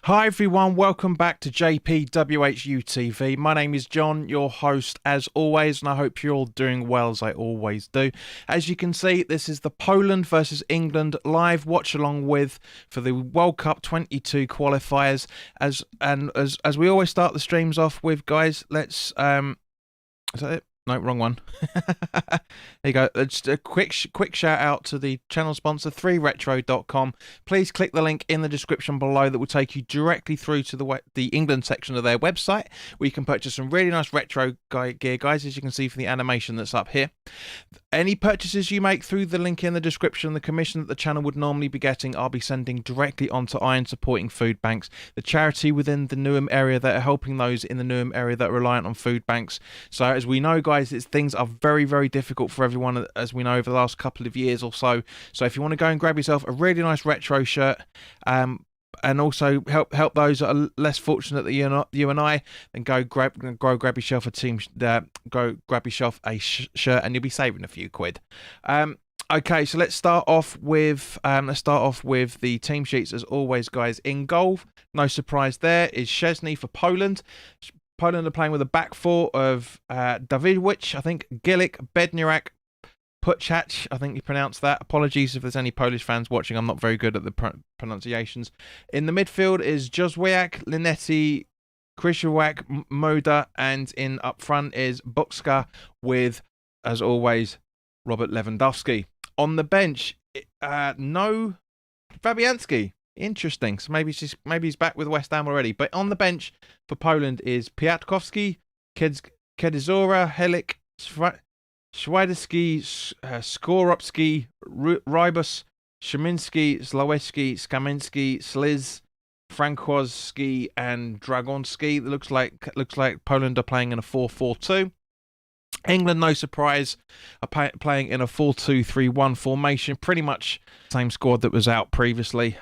Hi everyone, welcome back to JPWHU TV. My name is John, your host as always, and I hope you're all doing well as I always do. As you can see, this is the Poland versus England live watch along with for the World Cup 22 qualifiers. As we always start the streams off with, guys, let's is that it? No, wrong one. There you go. Just a quick shout out to the channel sponsor, 3retro.com. Please click the link in the description below that will take you directly through to the England section of their website, where you can purchase some really nice retro gear, guys, as you can see from the animation that's up here. Any purchases you make through the link in the description, the commission that the channel would normally be getting, I'll be sending directly onto Iron Supporting Food Banks, the charity within the Newham area that are helping those in the Newham area that are reliant on food banks. So as we know, guys, things are very, very difficult for everyone, as we know, over the last couple of years or so. So if you want to go and grab yourself a really nice retro shirt, and also help those that are less fortunate than you and I, then go grab yourself a shirt, and you'll be saving a few quid. Okay, so let's start off with the team sheets as always, guys. In goal, no surprise there, is Szczesny for Poland. Poland are playing with a back four of Dawidowicz, I think, Gillick, Bednarek, Puchacz, I think you pronounce that. Apologies if there's any Polish fans watching. I'm not very good at the pronunciations. In the midfield is Józwiak, Linetti, Krysiak, Moda, and in up front is Buczka with, as always, Robert Lewandowski. On the bench, no Fabianski. Interesting. So maybe he's back with West Ham already. But on the bench for Poland is Piatkowski, Kedizora, Helik, Schweiderski, Skoropski, Rybus, Szyminski, Zlawecki, Skamiński, Sliz, Frankowski, and Dragonski. It looks like Poland are playing in a 4-4-2. England, no surprise, are playing in a 4-2-3-1 formation, pretty much the same squad that was out previously.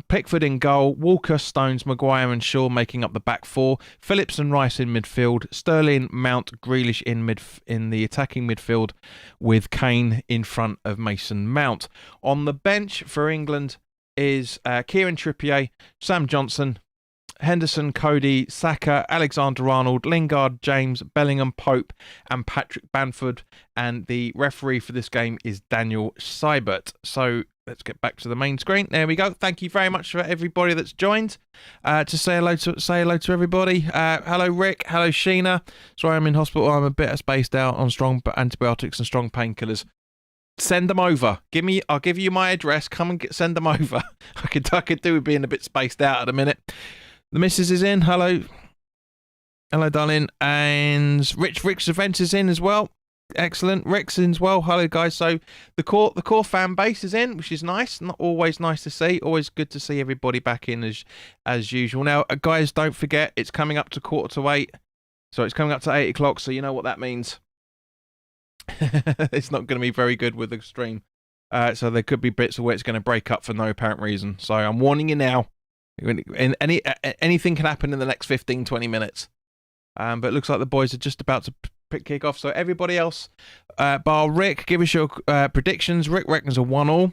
Pickford in goal, Walker, Stones, Maguire and Shaw making up the back four, Phillips and Rice in midfield, Sterling, Mount, Grealish in the attacking midfield, with Kane in front of Mason Mount. On the bench for England is Kieran Trippier, Sam Johnson, Henderson, Cody, Saka, Alexander-Arnold, Lingard, James, Bellingham, Pope, and Patrick Bamford. And the referee for this game is Daniel Seibert. So let's get back to the main screen. There we go. Thank you very much for everybody that's joined. To say hello to everybody. Hello, Rick. Hello, Sheena. Sorry, I'm in hospital. I'm a bit spaced out on strong antibiotics and strong painkillers. Send them over. I'll give you my address. Come and send them over. I could do with being a bit spaced out at a minute. The missus is in. Hello, darling. And Rick's event is in as well. Excellent. Rick's in as well. Hello, guys. So the core fan base is in, which is nice. Not always nice to see. Always good to see everybody back in as usual. Now, guys, don't forget it's coming up to 7:45. So it's coming up to 8 o'clock. So you know what that means. It's not going to be very good with the stream. So there could be bits of where it's going to break up for no apparent reason. So I'm warning you now. Anything can happen in the next 15-20 minutes. But it looks like the boys are just about to kick off. So everybody else, bar Rick, give us your predictions. Rick reckons a 1-1.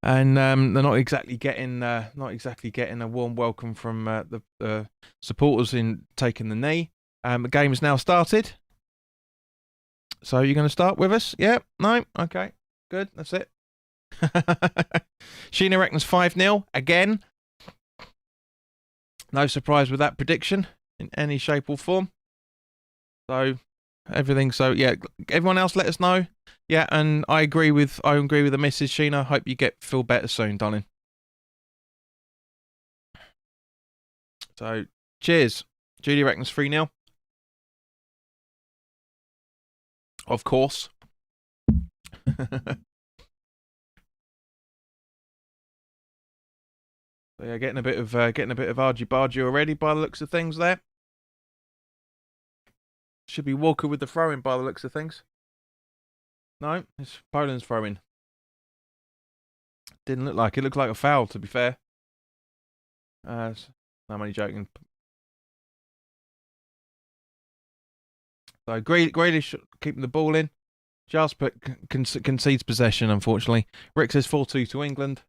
And they're not exactly getting a warm welcome from the supporters in taking the knee. The game has now started. So you're going to start with us? Yeah? No? Okay. Good. That's it. Sheena reckons 5-0 again. No surprise with that prediction in any shape or form. So everything. So yeah, everyone else, let us know. Yeah, and I agree with the missus, Sheena. Hope you feel better soon, darling. So cheers. Judy reckons 3-0. Of course. So yeah, getting a bit of argy-bargy already by the looks of things there. Should be Walker with the throw-in by the looks of things. No, it's Poland's throw-in. Didn't look like it. Looked like a foul, to be fair. No, I'm only joking. So Grealish keeping the ball in. Jasper concedes possession, unfortunately. Rick says 4-2 to England.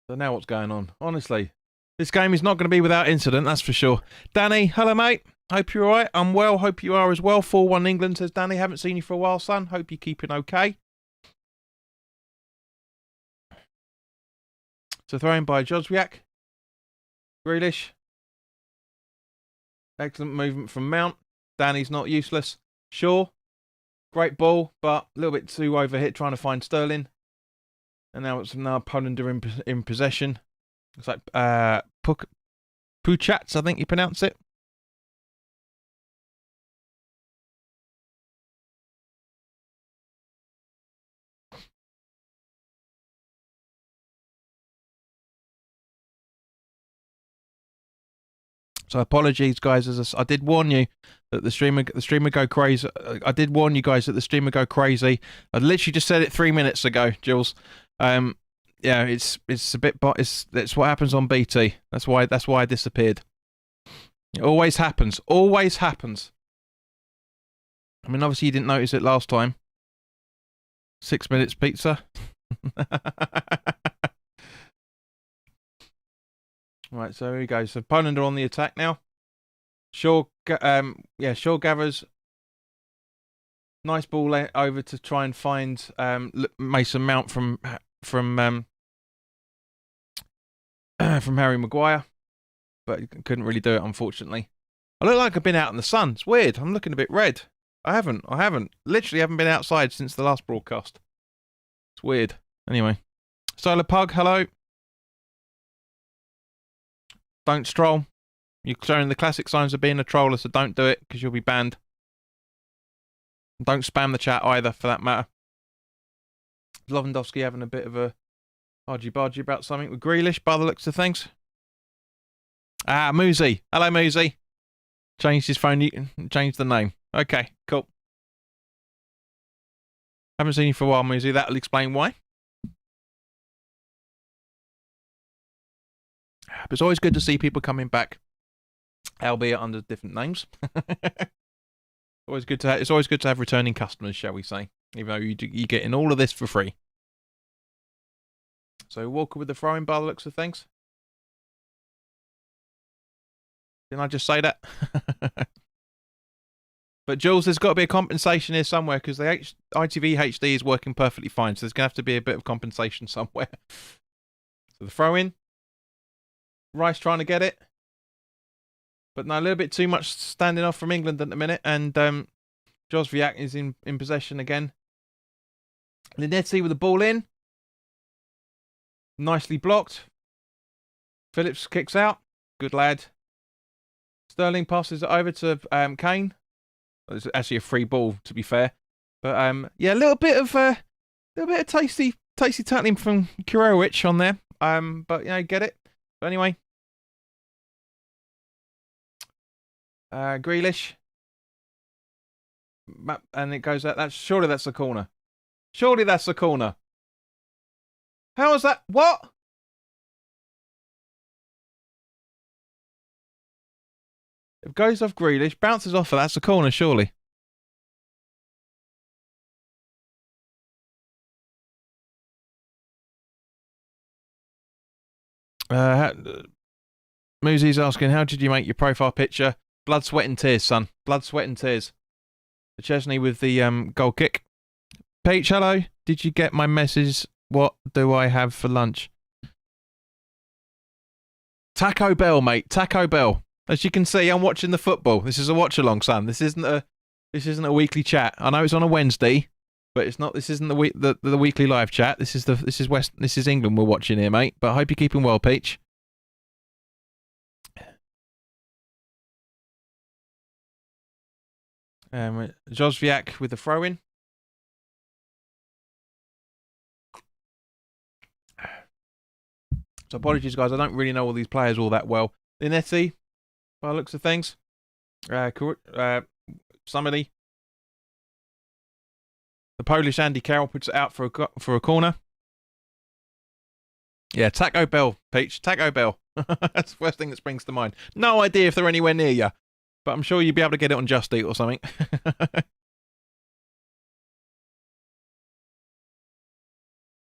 So now what's going on? Honestly, this game is not going to be without incident, that's for sure. Danny, hello, mate. Hope you're all right. I'm well. Hope you are as well. 4-1 England, says Danny. Haven't seen you for a while, son. Hope you're keeping okay. So thrown by Jozwiak. Grealish. Excellent movement from Mount. Danny's not useless. Sure. Great ball, but a little bit too overhit trying to find Sterling. And now Poland are in possession. It's like Puchats, I think you pronounce it. So apologies, guys. As I did warn you that the streamer go crazy. I did warn you guys that the streamer go crazy. I literally just said it 3 minutes ago, Jules. Yeah, it's a bit. It's what happens on BT. That's why I disappeared. It always happens. Always happens. I mean, obviously you didn't notice it last time. 6 minutes pizza. Right, so here we go. So Poland are on the attack now. Shaw gathers. Nice ball over to try and find Mason Mount from Harry Maguire, but couldn't really do it, unfortunately. I look like I've been out in the sun. It's weird. I'm looking a bit red. I haven't. Literally haven't been outside since the last broadcast. It's weird. Anyway. Solar Pug, hello. Don't stroll. You're showing the classic signs of being a troller, so don't do it, because you'll be banned. Don't spam the chat either, for that matter. Lewandowski having a bit of a argy-bargy about something with Grealish, by the looks of things. Ah, Moosey. Hello, Moosey. Changed his phone. Changed the name. Okay, cool. Haven't seen you for a while, Moosey. That'll explain why. But it's always good to see people coming back, albeit under different names. It's always good to have returning customers, shall we say? Even though you're getting all of this for free. So Walker with the throwing by the looks of things. Didn't I just say that? But Jules, there's got to be a compensation here somewhere because the ITV HD is working perfectly fine. So there's going to have to be a bit of compensation somewhere. So the throw in. Rice trying to get it. But no, a little bit too much standing off from England at the minute. And Jozwiak is in possession again. Linetti with the ball in. Nicely blocked. Phillips kicks out. Good lad. Sterling passes it over to Kane. It's actually a free ball, to be fair. But yeah, a little bit of tasty tackling from Kurowicz on there. But get it. But anyway. Grealish. And it goes out. Surely that's a corner. Surely that's a corner. How is that? What? It goes off Grealish, bounces off of that's a corner, surely. Moosey's asking, how did you make your profile picture? Blood, sweat and tears, son. Blood, sweat and tears. Chesney with the goal kick. Peach, hello. Did you get my message? What do I have for lunch? Taco Bell, mate. Taco Bell. As you can see, I'm watching the football. This is a watch along, son. This isn't a weekly chat. I know it's on a Wednesday, but it's not. This isn't the weekly live chat. This is England we're watching here, mate. But I hope you're keeping well, Peach. Jozwiak with the throw in. So apologies, guys. I don't really know all these players all that well. Linetti, by the looks of things. Somebody. The Polish Andy Carroll puts it out for a corner. Yeah, Taco Bell, Peach. Taco Bell. That's the first thing that springs to mind. No idea if they're anywhere near you, but I'm sure you'd be able to get it on Just Eat or something.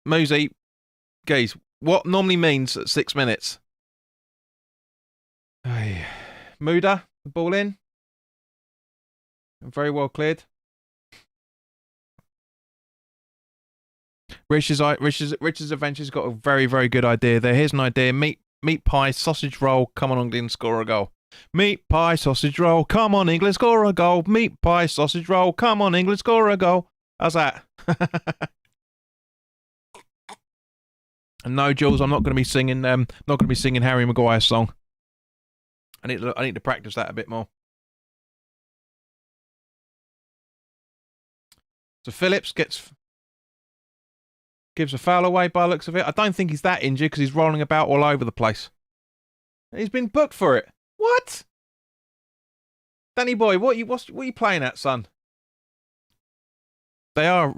Mosey, guys, what normally means 6 minutes. Hey. Muda, the ball in. Very well cleared. Rich's Adventure's got a very, very good idea there. Here's an idea. Meat pie, sausage roll. Come on, England, score a goal. Meat pie, sausage roll. Come on, England, score a goal. Meat pie, sausage roll. Come on, England, score a goal. How's that? And no, Jules, I'm not going to be singing. Not going to be singing Harry Maguire's song. I need to practice that a bit more. So Phillips gives a foul away by the looks of it. I don't think he's that injured because he's rolling about all over the place. He's been booked for it. What? Danny boy, what are you playing at, son? They are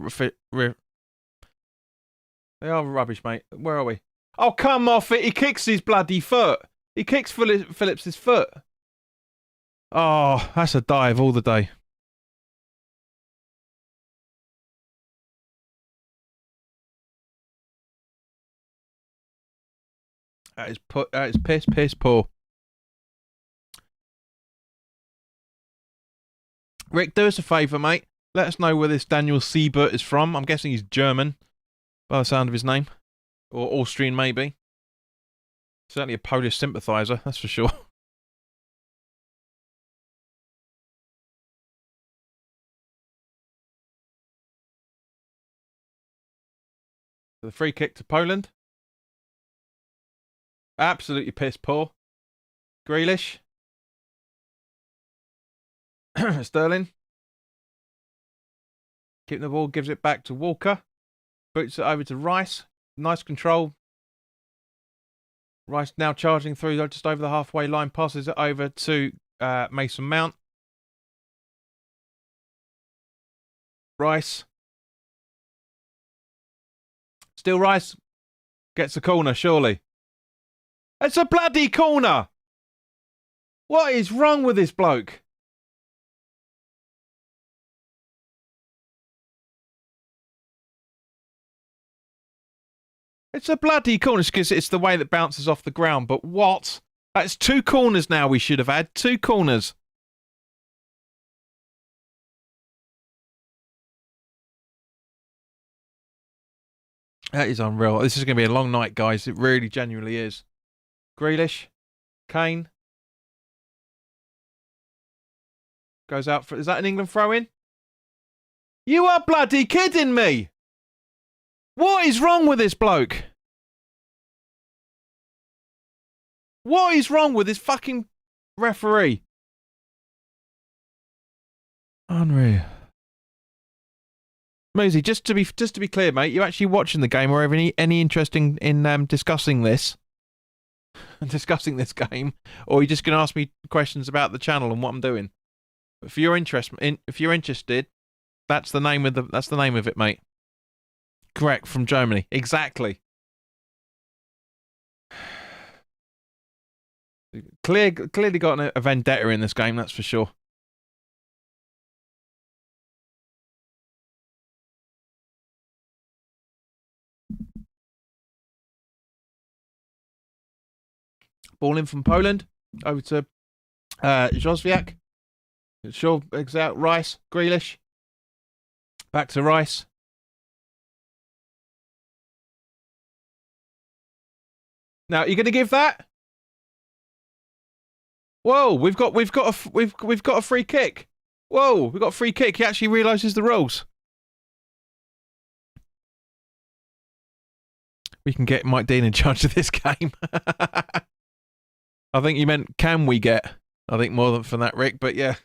rubbish, mate. Where are we? Oh, come off it. He kicks his bloody foot. He kicks Phillips's foot. Oh, that's a dive all the day. That is piss poor. Rick, do us a favour, mate. Let us know where this Daniel Siebert is from. I'm guessing he's German, by the sound of his name. Or Austrian, maybe. Certainly a Polish sympathiser, that's for sure. The free kick to Poland. Absolutely piss poor. Grealish. Sterling. Keeping the ball, gives it back to Walker. Boots it over to Rice. Nice control. Rice now charging through just over the halfway line. Passes it over to Mason Mount. Rice. Still Rice. Gets a corner, surely. It's a bloody corner! What is wrong with this bloke? It's a bloody corner because it's the way that bounces off the ground. But what? That's 2 corners now we should have had. 2 corners. That is unreal. This is going to be a long night, guys. It really genuinely is. Grealish. Kane. Goes out for... Is that an England throw-in? You are bloody kidding me! What is wrong with this bloke? What is wrong with this fucking referee? Unreal. Mosey, just to be clear, mate, you actually watching the game or have any interest in discussing this? Discussing this game, or are you just going to ask me questions about the channel and what I'm doing? If you're interested, that's the name of it, mate. Correct, from Germany. Exactly. Clearly got a vendetta in this game, that's for sure. Ball in from Poland. Over to Jozwiak. Sure, out Rice. Grealish. Back to Rice. Now, you're going to give that? Whoa, we've got a free kick. Whoa, we've got a free kick. He actually realises the rules. We can get Mike Dean in charge of this game. I think you meant can we get? I think more than from that, Rick, but yeah.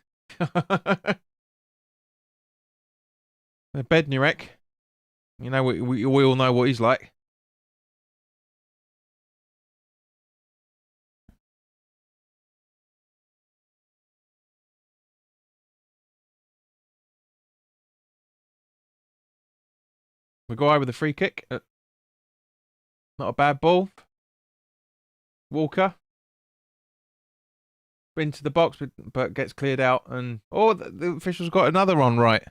Bednarek. You know, we all know what he's like. Maguire with a free kick. Not a bad ball. Walker. Into the box, but gets cleared out. And the official's got another on right.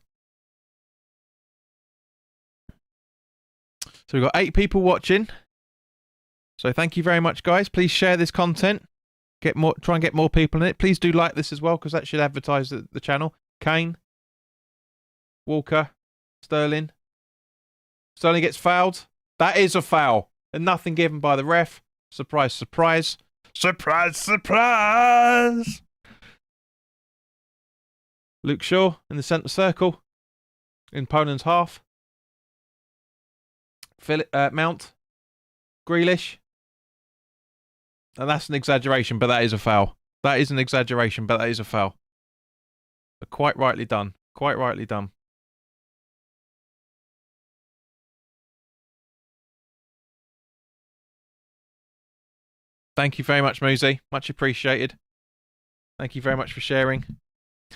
So we've got 8 people watching. So thank you very much, guys. Please share this content. Try and get more people in it. Please do like this as well, because that should advertise the channel. Kane, Walker, Sterling. Sterling gets fouled. That is a foul. And nothing given by the ref. Surprise, surprise. Surprise, surprise. Luke Shaw in the centre circle. In Poland's half. Mount. Grealish. And that's an exaggeration, but that is a foul. That is an exaggeration, but that is a foul. But quite rightly done. Quite rightly done. Thank you very much, Muzi. Much appreciated. Thank you very much for sharing.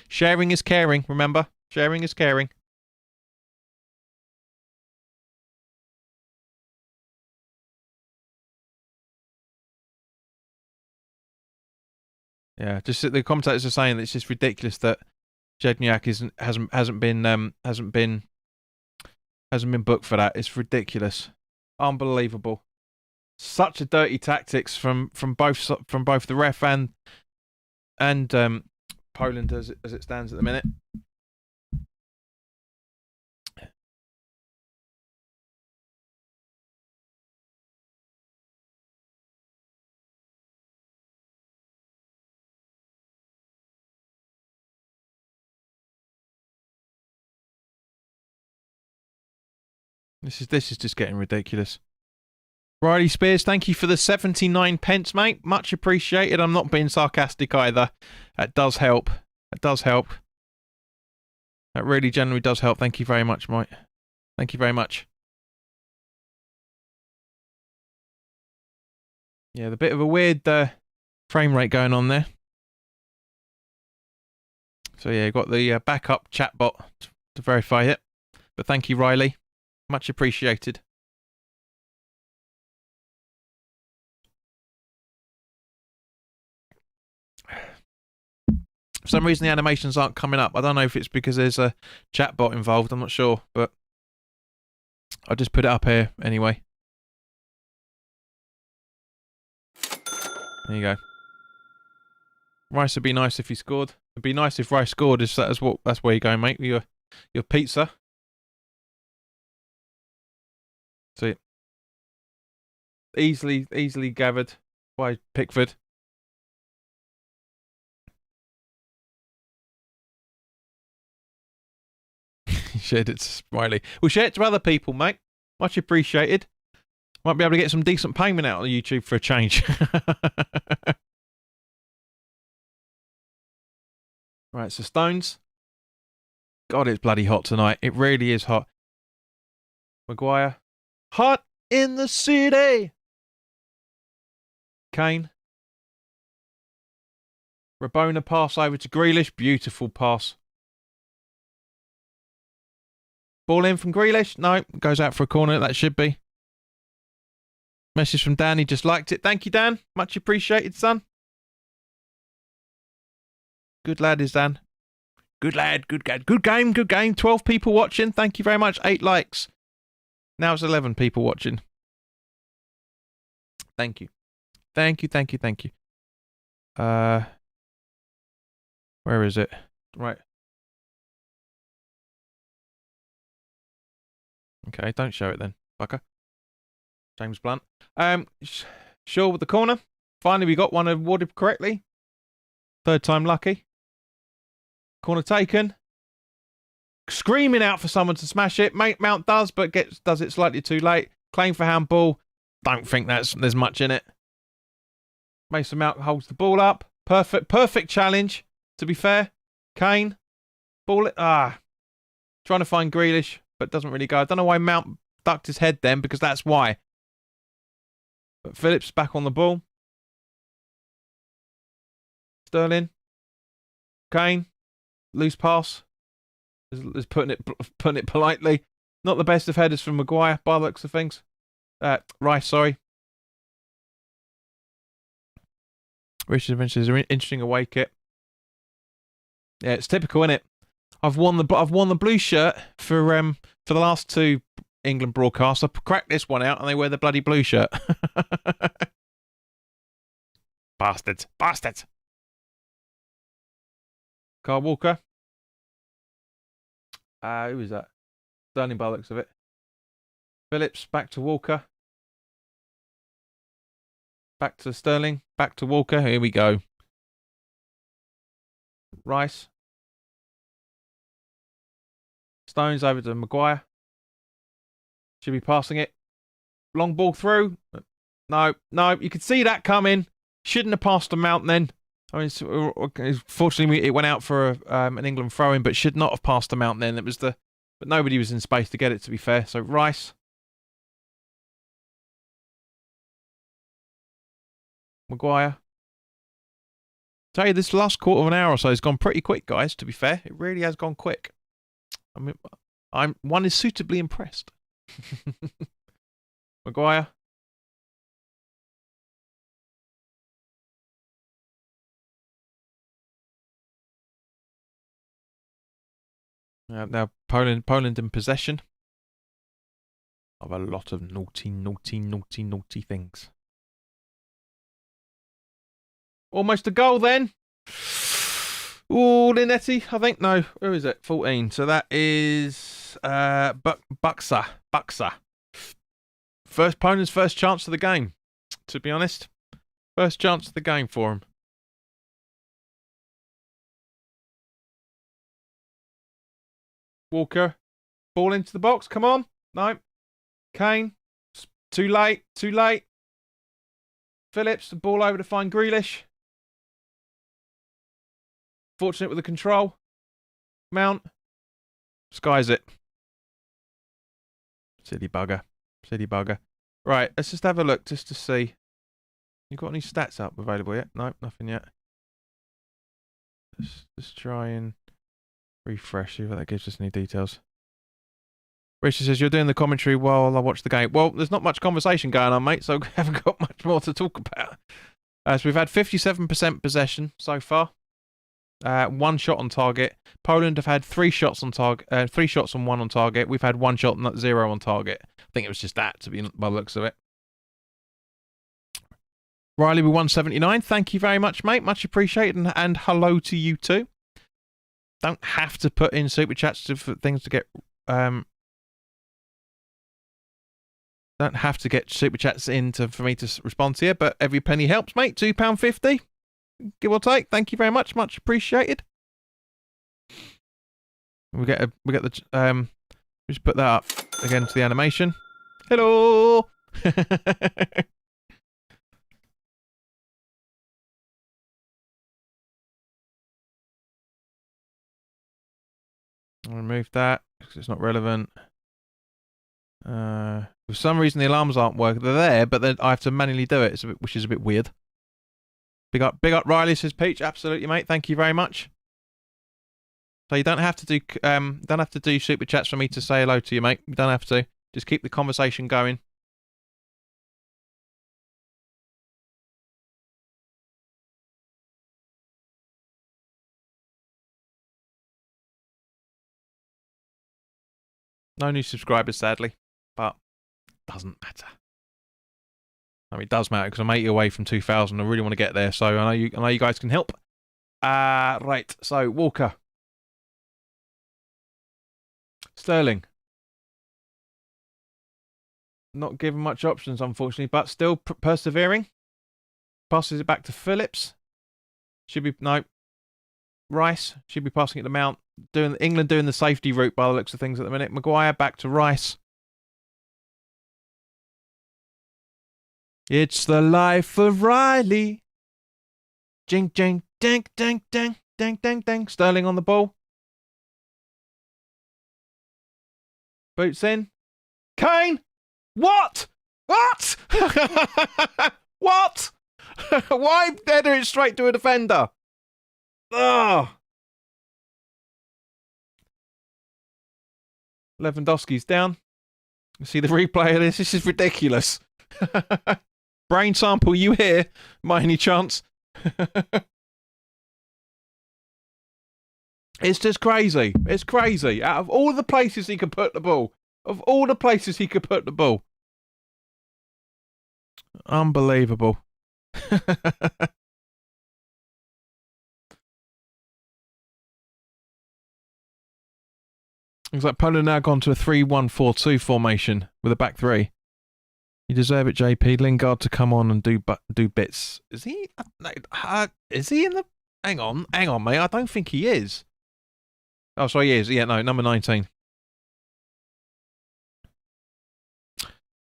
Sharing is caring, remember? Sharing is caring. Yeah, just the commentators are saying that it's just ridiculous that Jedniak hasn't been booked for that. It's ridiculous, unbelievable. Such a dirty tactics from both the ref and Poland as it stands at the minute. This is just getting ridiculous. Riley Spears, thank you for the 79 pence, mate. Much appreciated. I'm not being sarcastic either. That does help. That does help. That really generally does help. Thank you very much, mate. Thank you very much. Yeah, the bit of a weird frame rate going on there. So yeah, got the backup chatbot to verify it. But thank you, Riley. Much appreciated. For some reason, the animations aren't coming up. I don't know if it's because there's a chatbot involved. I'm not sure, but I'll just put it up here anyway. There you go. Rice would be nice if he scored. It'd be nice if Rice scored. That's where you go, mate. Your pizza. See, easily gathered by Pickford. Shared it to Smiley. We'll share it to other people, mate. Much appreciated. Might be able to get some decent payment out on YouTube for a change. Right, so Stones. God, it's bloody hot tonight. It really is hot. Maguire. Hot in the city. Kane. Rabona pass over to Grealish. Beautiful pass. Ball in from Grealish. No, goes out for a corner. That should be. Message from Dan. He just liked it. Thank you, Dan. Much appreciated, son. Good lad is Dan. Good lad. Good lad. Good game. Good game. 12 people watching. Thank you very much. 8 likes. Now it's 11 people watching. Thank you. Thank you. Thank you. Thank you. Where is it? Right. Okay, don't show it then, fucker. James Blunt. Shaw with the corner. Finally, we got one awarded correctly. Third time lucky. Corner taken. Screaming out for someone to smash it. Mount does, but does it slightly too late. Claim for handball. Don't think there's much in it. Mason Mount holds the ball up. Perfect challenge, to be fair. Kane. Ball it. Trying to find Grealish, but doesn't really go. I don't know why Mount ducked his head then, because that's why. But Phillips back on the ball. Sterling. Kane. Loose pass. Is putting it politely. Not the best of headers from Maguire, by the looks of things. Rice, sorry. Richard Adventures is an interesting away kit. Yeah, it's typical, isn't it? I've worn the blue shirt for the last 2 England broadcaster crack this one out and they wear the bloody blue shirt. Bastards. Bastards. Kyle Walker. Who was that? Sterling by the looks of it. Phillips, back to Walker. Back to Sterling. Back to Walker. Here we go. Rice. Stones over to Maguire. Should be passing it. Long ball through. No. You could see that coming. Shouldn't have passed the Mount then. I mean, fortunately, it went out for an England throw-in, but should not have passed the Mount then. But nobody was in space to get it, to be fair. So Rice. Maguire. Tell you, this last quarter of an hour or so has gone pretty quick, guys, to be fair. It really has gone quick. I mean, one is suitably impressed. Maguire. Now Poland in possession of a lot of naughty things. Almost a goal then. Oh, Linetti, I think. No, who is it? 14. So that is Buxa. Poland's first chance of the game, to be honest. First chance of the game for him. Walker. Ball into the box. Come on. No. Kane. Too late. Phillips. The ball over to find Grealish. Fortunate with the control. Mount. Skies it. Silly bugger. Right, let's just have a look just to see. You got any stats up available yet? Nope, nothing yet. Let's just try and refresh, see if that gives us any details. Richard says, you're doing the commentary while I watch the game. Well, there's not much conversation going on, mate, so we haven't got much more to talk about. So we've had 57% possession so far. 1 shot on target. Poland have had 3 shots on target. 3 shots and 1 on target. We've had 1 shot and 0 on target. I think it was just that, to be by the looks of it. Riley with 179. Thank you very much, mate. Much appreciated, and hello to you too. Don't have to put in super chats for things to get. Don't have to get super chats in for me to respond to you, but every penny helps, mate. £2.50. Give or take. Thank you very much. Much appreciated. We get the just put that up again to the animation. Hello. I'll remove that because it's not relevant. For some reason the alarms aren't working. They're there, but then I have to manually do it, which is a bit weird. Big up, Riley, says Peach. Absolutely, mate. Thank you very much. So you don't have to do super chats for me to say hello to you, mate. You don't have to. Just keep the conversation going. No new subscribers, sadly, but doesn't matter. I mean, it does matter because I'm 80 away from 2,000. I really want to get there, so I know you guys can help. Right. So Walker, Sterling, not given much options, unfortunately, but still persevering. Passes it back to Phillips. Rice should be passing it to Mount. England doing the safety route by the looks of things at the minute. Maguire back to Rice. It's the life of Riley. Jing, jing, ding, ding, ding, ding, ding, ding. Sterling on the ball. Boots in. Kane! What? What? What? Why header it straight to a defender? Oh. Lewandowski's down. You see the replay of this? This is ridiculous. Brain sample, you here? By any chance? It's just crazy. It's crazy. Out of all the places he could put the ball, Of all the places he could put the ball. Unbelievable. Looks like Poland now gone to a 3-1-4-2 formation with a back three. You deserve it, JP. Lingard to come on and do bits. Is he? Is he in the? Hang on, mate. I don't think he is. Oh, sorry, he is. Yeah, no, number 19.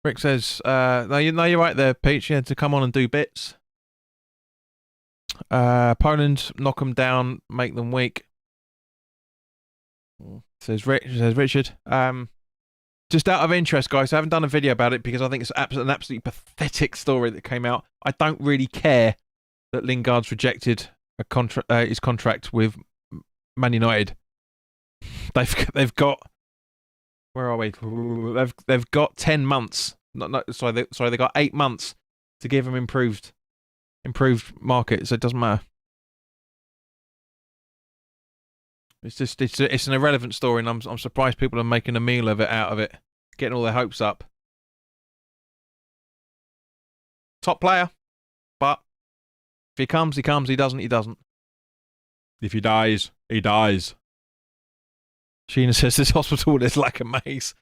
Rick says, no, you're right there, Peach. Yeah, to come on and do bits. Poland, knock them down, make them weak. Says Richard. Just out of interest, guys, I haven't done a video about it because I think it's an absolutely pathetic story that came out. I don't really care that Lingard's rejected his contract with Man United. They've got, where are we? They've got 10 months. They got 8 months to give him improved market, so it doesn't matter. It's an irrelevant story, and I'm surprised people are making a meal of it out of it, getting all their hopes up. Top player, but if he comes, he comes. He doesn't, he doesn't. If he dies, he dies. Sheena says this hospital is like a maze.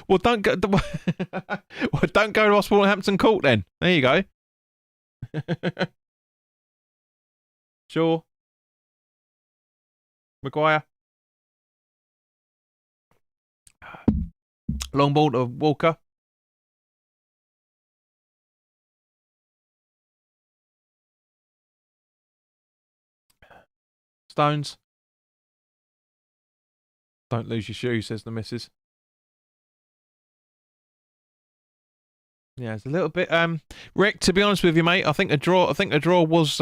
Well, don't go. Well, don't go to hospital in Hampton Court then. There you go. Sure. Maguire. Long ball to Walker. Stones. Don't lose your shoe, says the missus. Yeah, it's a little bit Rick, to be honest with you, mate, I think a draw was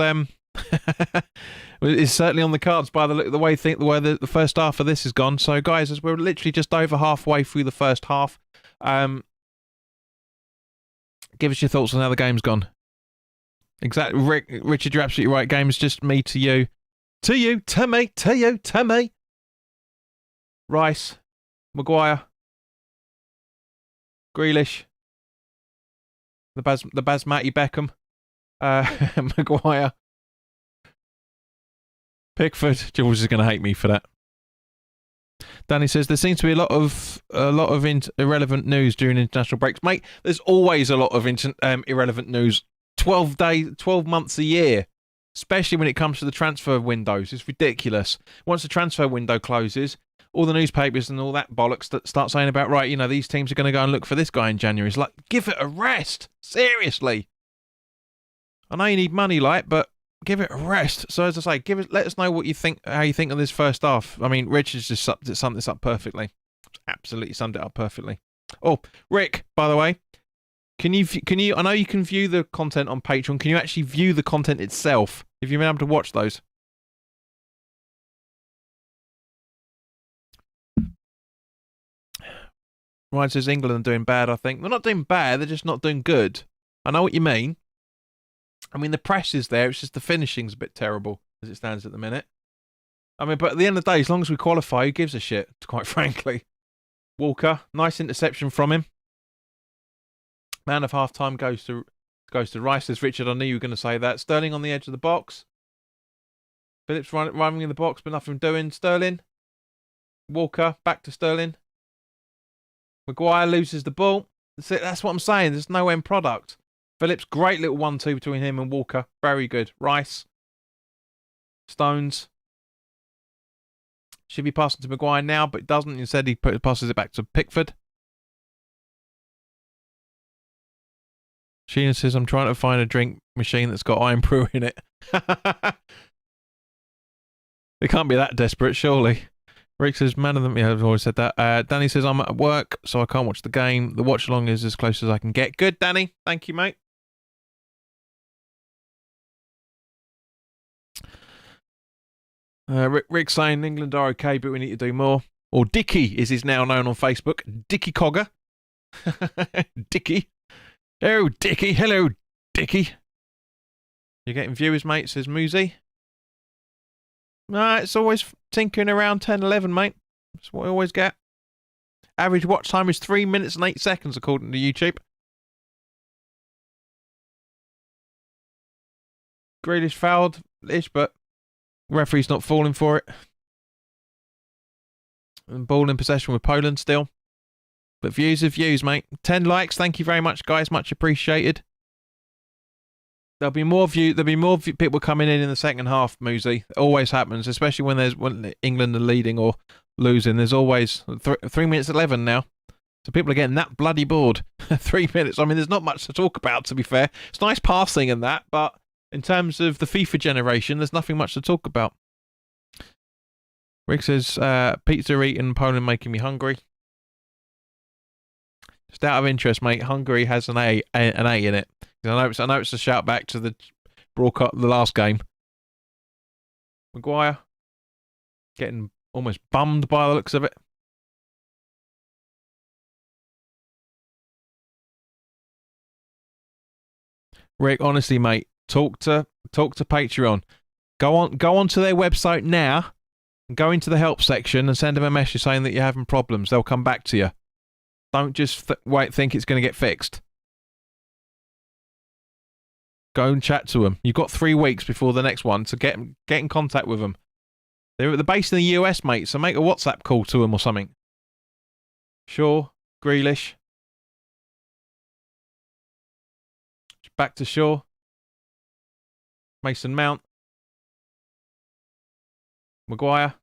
is certainly on the cards by the way the first half of this has gone. So guys, as we're literally just over halfway through the first half, give us your thoughts on how the game's gone. Exactly, Richard, you're absolutely right. Game's just me to you. To you, to me, to you, to me. Rice, Maguire, Grealish, the Basmati Beckham, Maguire, Pickford. Jules is going to hate me for that. Danny says there seems to be a lot of irrelevant news during international breaks, mate. There's always a lot of irrelevant news. 12 months a year, especially when it comes to the transfer windows. It's ridiculous. Once the transfer window closes, all the newspapers and all that bollocks that start saying about, right, you know, these teams are going to go and look for this guy in January. It's like, give it a rest. Seriously. I know you need money, but give it a rest. So as I say, let us know what you think, how you think of this first half. I mean, Richard's just summed this up perfectly. Absolutely summed it up perfectly. Oh, Rick, by the way, can you? I know you can view the content on Patreon. Can you actually view the content itself? Have you been able to watch those? Ryan says England are doing bad, I think. They're not doing bad, they're just not doing good. I know what you mean. I mean, the press is there, it's just the finishing's a bit terrible as it stands at the minute. I mean, but at the end of the day, as long as we qualify, who gives a shit, quite frankly. Walker, nice interception from him. Man of half-time goes to Rice. Says Richard, I knew you were going to say that. Sterling on the edge of the box. Phillips running in the box, but nothing doing. Sterling. Walker, back to Sterling. Maguire loses the ball. That's what I'm saying. There's no end product. Phillips, great little 1-2 between him and Walker. Very good. Rice. Stones. Should be passing to Maguire now, but doesn't. Instead, he passes it back to Pickford. Sheena says, I'm trying to find a drink machine that's got iron brew in it. It can't be that desperate, surely. Rick says, man of them. Yeah, I've always said that. Danny says, I'm at work, so I can't watch the game. The watch along is as close as I can get. Good, Danny. Thank you, mate. Rick saying England are okay, but we need to do more. Or Dicky, as he's now known on Facebook. Dicky Cogger. Dicky. Oh, Dicky. Hello, Dicky. You're getting viewers, mate, says Moosey. It's always tinkering around 10, 11, mate. That's what I always get. Average watch time is 3 minutes and 8 seconds, according to YouTube. Grealish fouled-ish, but referee's not falling for it. And ball in possession with Poland still. But views are views, mate. 10 likes. Thank you very much, guys. Much appreciated. There'll be more people coming in the second half, Muzi. It always happens, especially when England are leading or losing. There's always 3 minutes 11 now. So people are getting that bloody bored. 3 minutes. I mean, there's not much to talk about, to be fair. It's nice passing and that, but in terms of the FIFA generation, there's nothing much to talk about. Rick says, pizza eating in Poland making me hungry. Just out of interest, mate, Hungary has an A in it. I know it's a shout back to the broadcast, the last game. Maguire getting almost bummed by the looks of it. Rick, honestly, mate, talk to Patreon. Go on to their website now. Go into the help section and send them a message saying that you're having problems. They'll come back to you. Don't just think it's going to get fixed. Go and chat to them. You've got 3 weeks before the next one to get in contact with them. They're at the base in the US, mate, so make a WhatsApp call to them or something. Shaw, Grealish. Back to Shaw. Mason Mount. Maguire.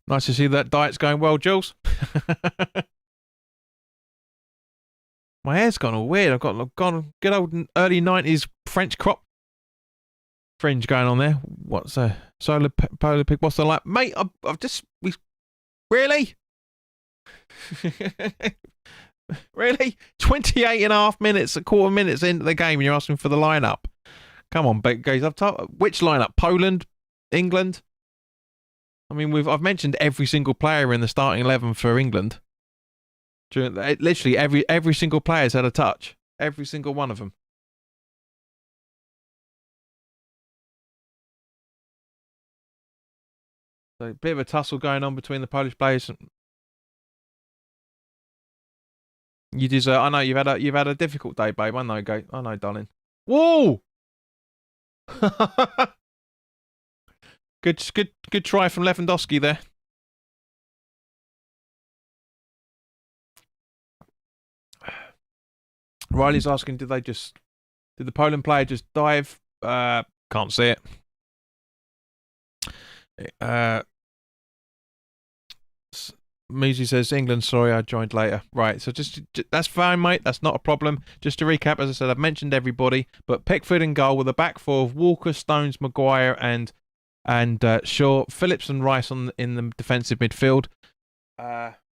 Nice to see that diet's going well, Jules. My hair's gone all weird. I've gone good old early 90s French crop fringe going on there. What's a polar pig? What's the like? Mate, really? Really? 28 and a half minutes, a quarter minutes into the game, and you're asking for the lineup. Come on, guys. Which lineup? Poland? England? I mean, I've mentioned every single player in the starting 11 for England. Literally every single player's had a touch. Every single one of them. So a bit of a tussle going on between the Polish players. You deserve. I know you've had a difficult day, babe. I know, darling. Whoa! Good try from Lewandowski there. Riley's asking, did the Poland player just dive? Can't see it. Muzi says, England, sorry, I joined later. Right, so just that's fine, mate. That's not a problem. Just to recap, as I said, I've mentioned everybody, but Pickford in goal with a back four of Walker, Stones, Maguire, and Shaw, Phillips and Rice in the defensive midfield.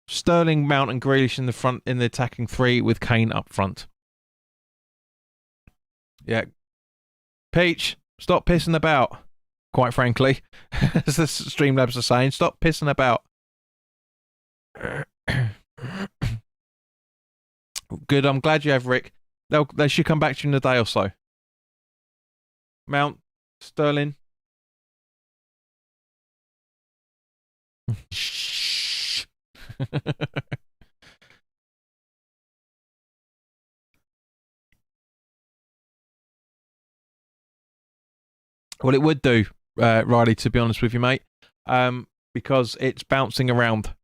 Sterling, Mount, and Grealish in the front in the attacking three with Kane up front. Yeah. Peach, stop pissing about, quite frankly. As the Streamlabs are saying, stop pissing about. Good, I'm glad you have, Rick. They should come back to you in a day or so. Mount, Sterling. Shh. Well, it would do, Riley, to be honest with you, mate, because it's bouncing around.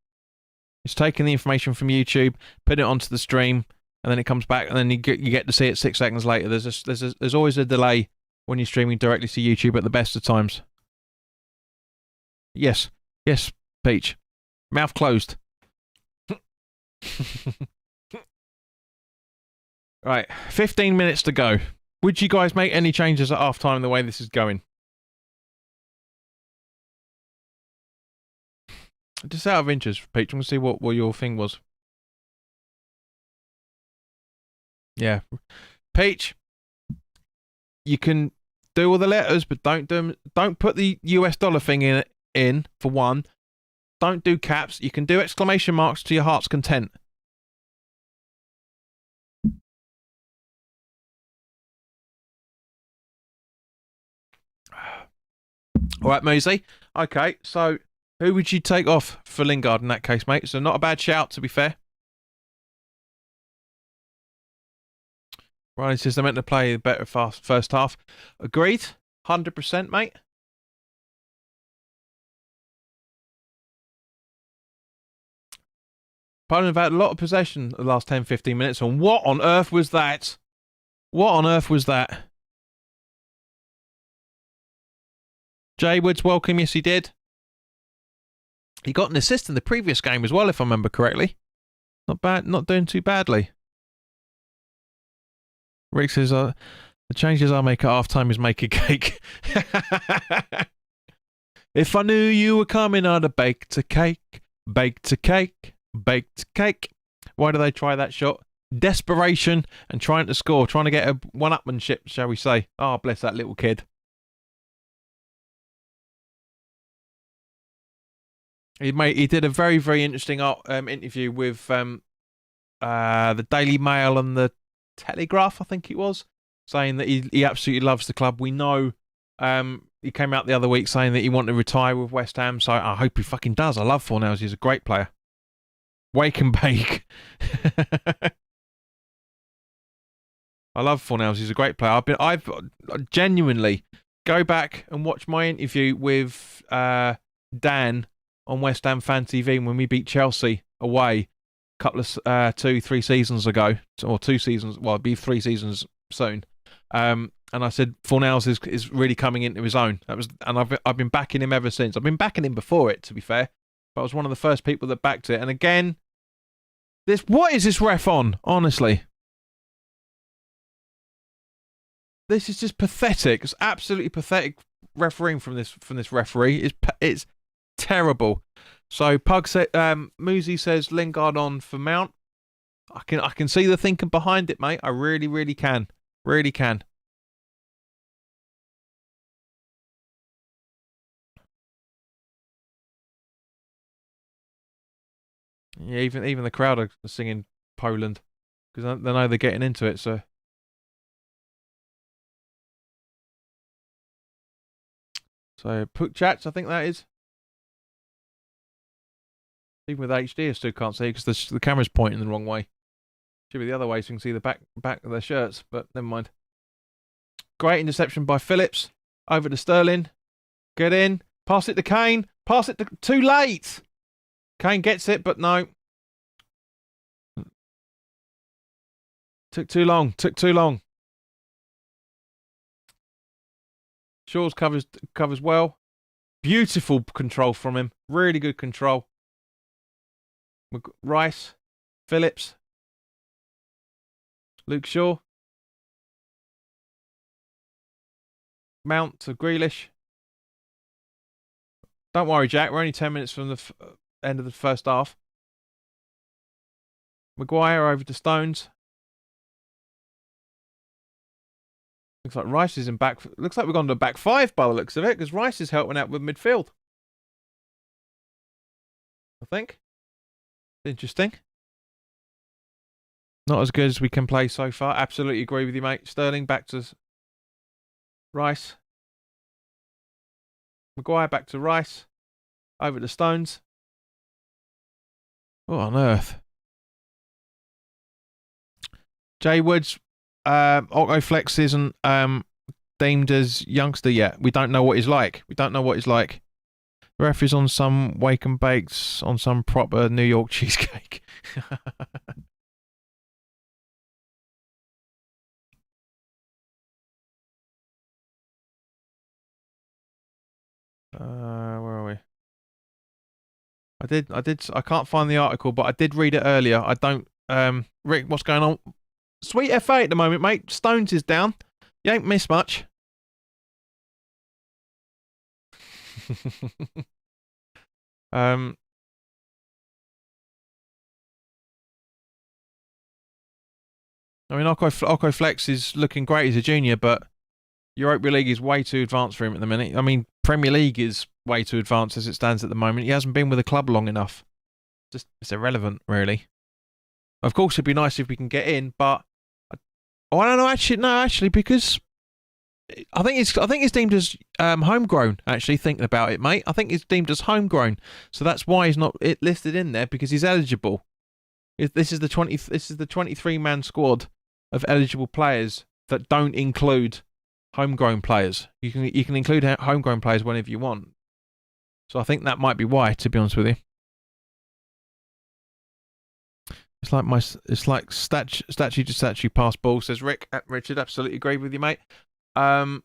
It's taking the information from YouTube, putting it onto the stream, and then it comes back, and then you get to see it 6 seconds later. There's always a delay when you're streaming directly to YouTube at the best of times. Yes, Peach. Mouth closed. Right, 15 minutes to go. Would you guys make any changes at half time the way this is going? Just out of interest, Peach, I want to see what your thing was. Yeah. Peach, you can do all the letters, but don't put the US dollar thing in for one. Don't do caps. You can do exclamation marks to your heart's content. All right, Moosey. Okay, so who would you take off for Lingard in that case, mate? So not a bad shout, to be fair. Ryan says they're meant to play the better first half. Agreed. 100%, mate. Poland have had a lot of possession the last 10, 15 minutes, and what on earth was that? What on earth was that? Jay Woods, welcome. Yes, he did. He got an assist in the previous game as well, if I remember correctly. Not bad. Not doing too badly. Rick says, the changes I make at half-time is make a cake. If I knew you were coming, I'd have baked a cake. Baked a cake. Baked a cake. Why do they try that shot? Desperation and trying to score. Trying to get a one-upmanship, shall we say. Oh, bless that little kid. He did a very, very interesting interview with the Daily Mail and the Telegraph, I think it was, saying that he absolutely loves the club. We know he came out the other week saying that he wanted to retire with West Ham, so I hope he fucking does. I love Fornells. He's a great player. Wake and bake. I love Fornells. He's a great player. I've genuinely go back and watch my interview with Dan on West Ham Fan TV when we beat Chelsea away a couple of 2-3 seasons ago, or 2 seasons. Well, it'll be 3 seasons soon. And I said Fornells is really coming into his own. And I've been backing him ever since. I've been backing him before it, to be fair, but I was one of the first people that backed it. And again, what is this ref on? Honestly, this is just pathetic. It's absolutely pathetic refereeing from this referee. It's terrible. So Pug said, Moosey says Lingard on for Mount. I can see the thinking behind it, mate. I really, really can. Really can. Yeah, even the crowd are singing Poland because they know they're getting into it. So Puk chats, I think that is. Even with HD, I still can't see because the camera's pointing the wrong way. Should be the other way so you can see the back of their shirts, but never mind. Great interception by Phillips. Over to Sterling. Get in. Pass it to Kane. Pass it to... Too late! Kane gets it, but no. Took too long. Took too long. Shaw's covers well. Beautiful control from him. Really good control. Rice. Phillips. Luke Shaw. Mount to Grealish. Don't worry, Jack. We're only 10 minutes from the end of the first half. Maguire over to Stones. Looks like Rice is in back. Looks like we've gone to back 5 by the looks of it, because Rice is helping out with midfield. I think. Interesting. Not as good as we can play so far. Absolutely agree with you, mate. Sterling back to Rice. Maguire back to Rice. Over to Stones. What on earth? Jay Woods, Octoflex isn't deemed as youngster yet. We don't know what he's like. The ref is on some wake and bakes on some proper New York cheesecake. Where are we? I can't find the article, but I did read it earlier. I don't, Rick, what's going on? Sweet FA at the moment, mate. Stones is down. You ain't missed much. I mean, Occo Flex is looking great as a junior, but Europa League is way too advanced for him at the minute. I mean, Premier League is way too advanced as it stands at the moment. He hasn't been with the club long enough. It's irrelevant, really. Of course, it'd be nice if we can get in, but... Oh, I don't know, actually, because I think it's deemed as homegrown. Actually, thinking about it, mate, I think it's deemed as homegrown. So that's why he's not listed in there, because he's eligible. This is the 23-man squad of eligible players that don't include homegrown players. You can include homegrown players whenever you want. So I think that might be why, to be honest with you. It's like statue to statue pass ball, says Richard. Absolutely agree with you, mate. Muzi,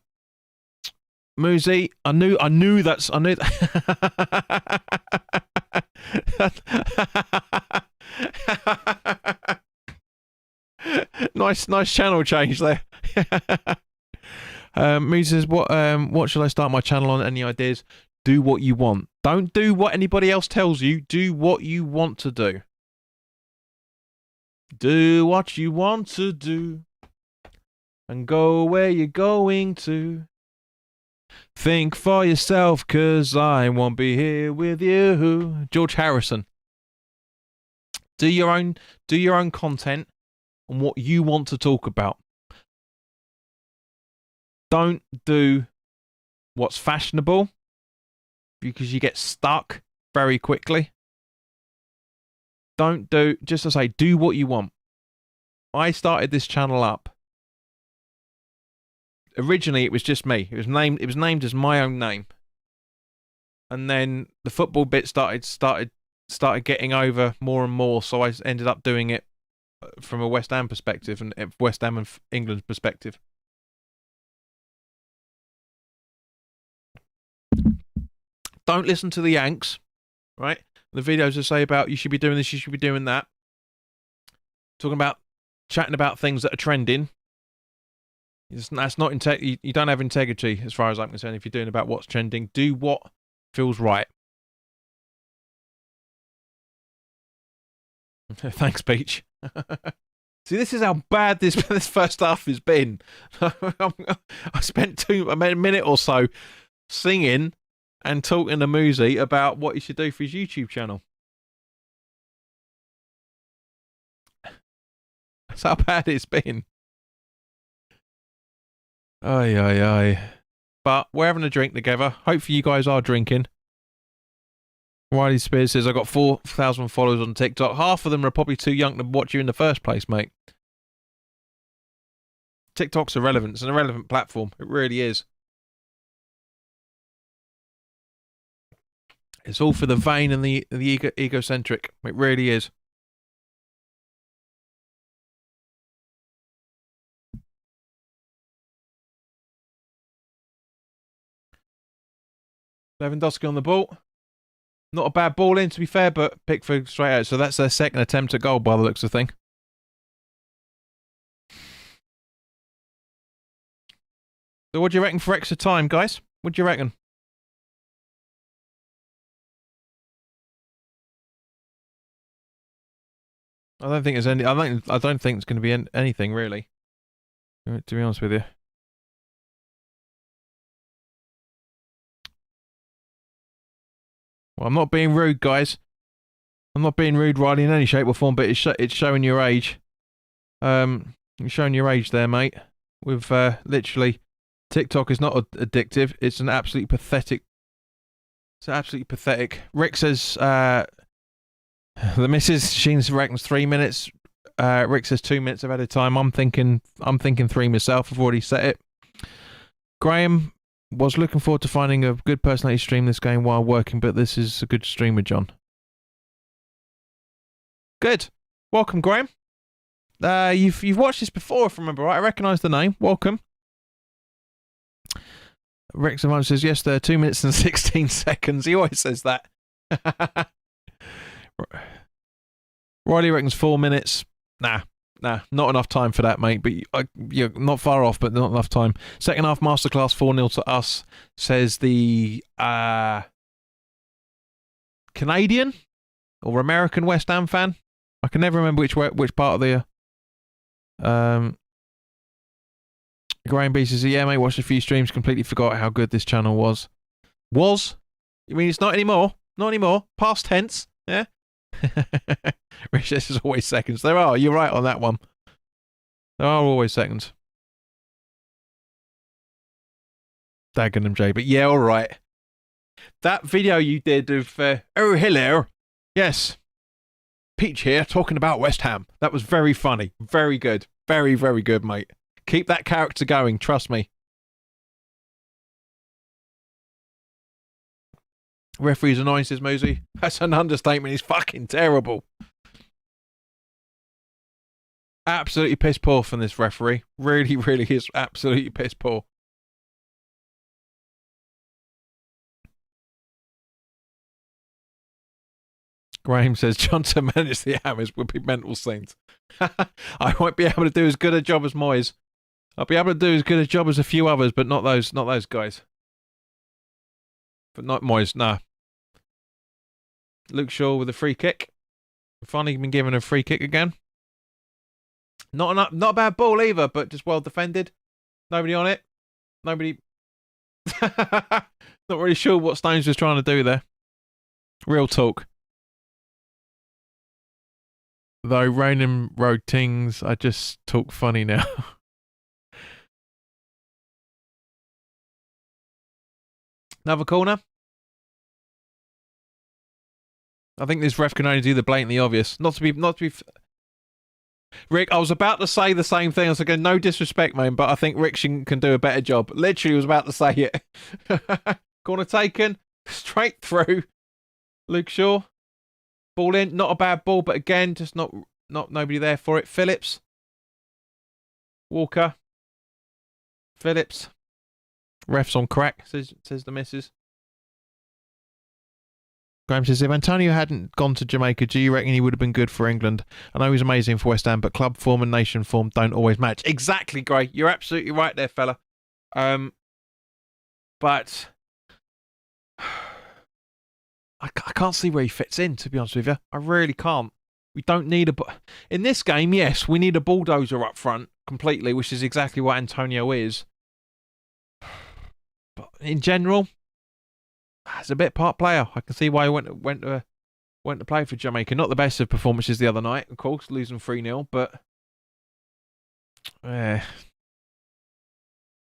I knew that. Nice channel change there. Muzi says, what should I start my channel on? Any ideas? Do what you want. Don't do what anybody else tells you. Do what you want to do. Do what you want to do. And go where you're going to. Think for yourself, 'cause I won't be here with you. George Harrison. Do your own content on what you want to talk about. Don't do what's fashionable, because you get stuck very quickly. Just to say, do what you want. I started this channel up. Originally, it was just me. It was named as my own name. And then the football bit started getting over more and more, so I ended up doing it from a West Ham perspective, and West Ham and England's perspective. Don't listen to the Yanks, right? The videos that say about you should be doing this, you should be doing that. Chatting about things that are trending. That's not you don't have integrity, as far as I'm concerned. If you're doing about what's trending, do what feels right. Thanks, Peach. See, this is how bad this first half has been. I spent a minute or so singing and talking to Muzi about what he should do for his YouTube channel. That's how bad it's been. Aye. But we're having a drink together. Hopefully you guys are drinking. Riley Spears says, I got 4,000 followers on TikTok. Half of them are probably too young to watch you in the first place, mate. TikTok's irrelevant. It's an irrelevant platform. It really is. It's all for the vain and the egocentric. It really is. Lewandowski on the ball. Not a bad ball in, to be fair, but Pickford straight out. So that's their second attempt at goal by the looks of the thing. So what do you reckon for extra time, guys? What do you reckon? I don't think there's any. I don't think it's going to be anything really. To be honest with you. Well, I'm not being rude, guys. I'm not being rude, Riley, in any shape or form, but it's showing your age. You're showing your age there, mate. With literally, TikTok is not addictive. It's an absolutely pathetic. It's absolutely pathetic. Rick says the missus. She reckons 3 minutes. Rick says 2 minutes ahead of time. I'm thinking 3 myself. I've already set it. Graham was looking forward to finding a good personality stream this game while working, but this is a good streamer, John. Good. Welcome, Graham. You've watched this before, if I remember right. I recognise the name. Welcome. Rex Savant says, yes, there are 2 minutes and 16 seconds. He always says that. Riley reckons 4 minutes. Nah, not enough time for that, mate. But you're not far off, but not enough time. Second half masterclass 4-0 to us, says the Canadian or American West Ham fan. I can never remember which part of the Graham B says, yeah, mate, watched a few streams, completely forgot how good this channel was. Was? You mean it's not anymore? Not anymore. Past tense. Yeah. Rich, this is always seconds. There are. You're right on that one. There are always seconds. Dagenham J. But yeah, all right. That video you did of oh hello, yes, Peach here talking about West Ham. That was very funny, very good, very very good, mate. Keep that character going. Trust me. Referee's annoying, says Mosey. That's an understatement. He's fucking terrible. Absolutely piss poor from this referee. Really, really is absolutely piss poor. Graham says Johnson managed the Hammers would be mental scenes. I won't be able to do as good a job as Moyes. I'll be able to do as good a job as a few others, but not those guys. But not Moyes, nah. Luke Shaw with a free kick. Finally been given a free kick again. Not a bad ball either, but just well defended. Nobody on it. Nobody. Not really sure what Stones was trying to do there. Real talk. Though Rainham Road Tings, I just talk funny now. Another corner. I think this ref can only do the blatantly obvious. Not to be. Rick, I was about to say the same thing. I was like, no disrespect, man, but I think Rick can do a better job. Literally was about to say it. Corner taken. Straight through. Luke Shaw. Ball in. Not a bad ball, but again, just not nobody there for it. Phillips. Walker. Phillips. Ref's on crack, says the missus. Graham says, if Antonio hadn't gone to Jamaica, do you reckon he would have been good for England? I know he's amazing for West Ham, but club form and nation form don't always match. Exactly, Gray. You're absolutely right there, fella. But I can't see where he fits in, to be honest with you. I really can't. We don't need in this game, yes, we need a bulldozer up front completely, which is exactly what Antonio is. But in general, he's a bit part player. I can see why he went to play for Jamaica. Not the best of performances the other night, of course, losing 3-0, but but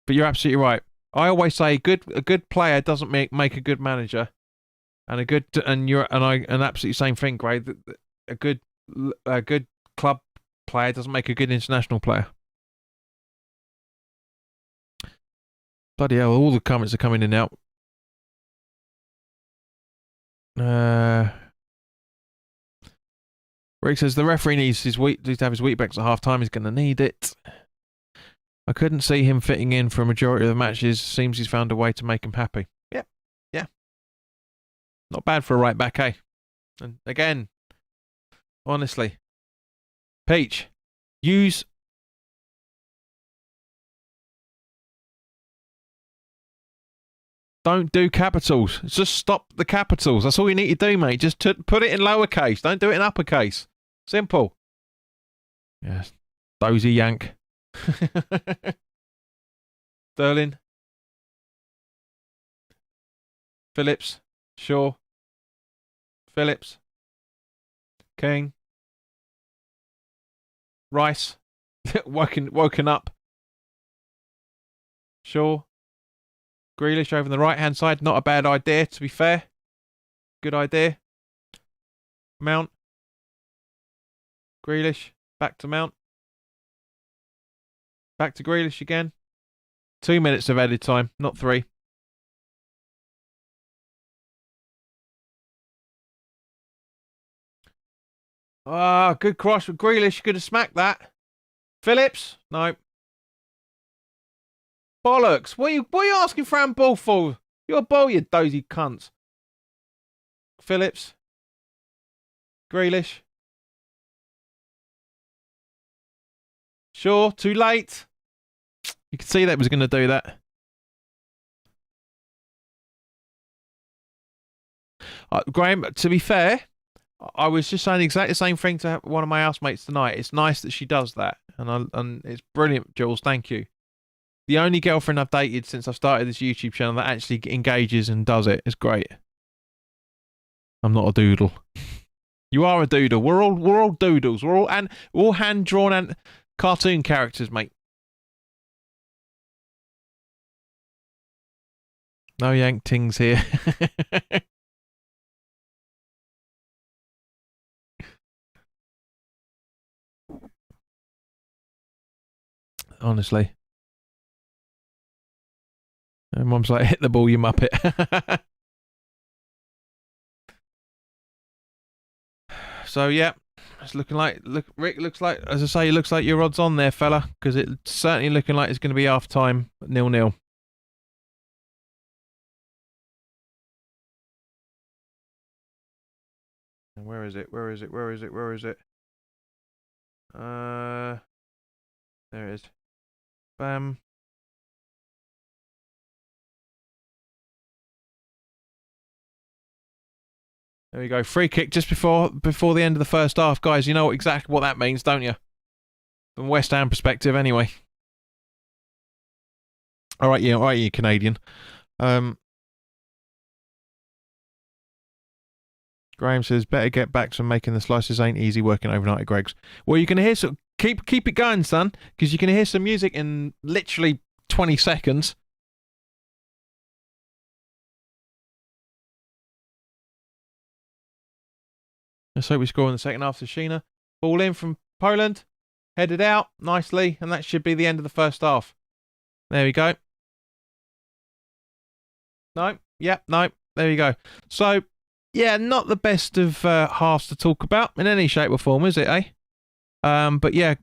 you're absolutely right. I always say a good player doesn't make a good manager, and an absolutely same thing, Gray. A good club player doesn't make a good international player. Bloody hell! All the comments are coming in now. Rick says the referee needs to have his wheat backs at half time. He's going to need it. I couldn't see him fitting in for a majority of the matches. Seems he's found a way to make him happy. Yeah. Not bad for a right back, eh? And again, honestly, Peach, use. Don't do capitals. Just stop the capitals. That's all you need to do, mate. Just put it in lowercase. Don't do it in uppercase. Simple. Yes. Dozy yank. Sterling. Phillips. Shaw. Phillips. King. Rice. woken up. Shaw. Grealish over on the right-hand side. Not a bad idea, to be fair. Good idea. Mount. Grealish. Back to Mount. Back to Grealish again. 2 minutes of added time, not 3. Ah, good cross with Grealish. Could have smacked that. Phillips? No. Bollocks. What are you asking for a ball for? You're a ball, you dozy cunts. Phillips. Grealish. Sure, too late. You could see that was going to do that. Graham, to be fair, I was just saying exactly the same thing to one of my housemates tonight. It's nice that she does that. And it's brilliant, Jules. Thank you. The only girlfriend I've dated since I've started this YouTube channel that actually engages and does it. It's great. I'm not a doodle. You are a doodle. We're all doodles. We're all hand drawn and cartoon characters, mate. No yank tings here. Honestly. And Mum's like, hit the ball, you muppet. So, yeah. It's looking like, Rick, looks like, as I say, it looks like your odds on there, fella, because it's certainly looking like it's going to be half time 0-0. Where is it? Where is it? Where is it? Where is it? There it is. Bam. There we go. Free kick just before the end of the first half, guys. You know exactly what that means, don't you? From West Ham perspective, anyway. All right, you Canadian. Graham says, better get back to making the slices. Ain't easy working overnight at Greg's. Well, you can hear some. Keep it going, son, because you can hear some music in literally 20 seconds. Let's hope we score in the second half to Sheena. Ball in from Poland. Headed out nicely, and that should be the end of the first half. There we go. No. Yep. No. There you go. So, yeah, not the best of halves to talk about in any shape or form, is it, eh? But yeah,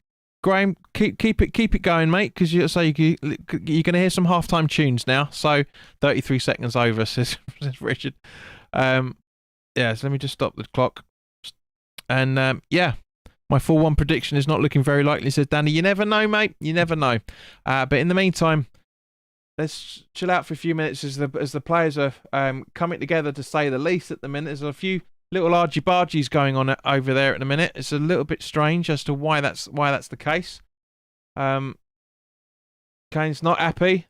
Graham, keep it going, mate, because you're going to hear some halftime tunes now. So 33 seconds over, says Richard. Yeah, so let me just stop the clock. And yeah, my 4-1 prediction is not looking very likely, says Danny. You never know, mate. You never know. But in the meantime, let's chill out for a few minutes as the players are coming together, to say the least. At the minute, there's a few little argy-bargies going on over there at the minute. It's a little bit strange as to why that's the case. Kane's not happy.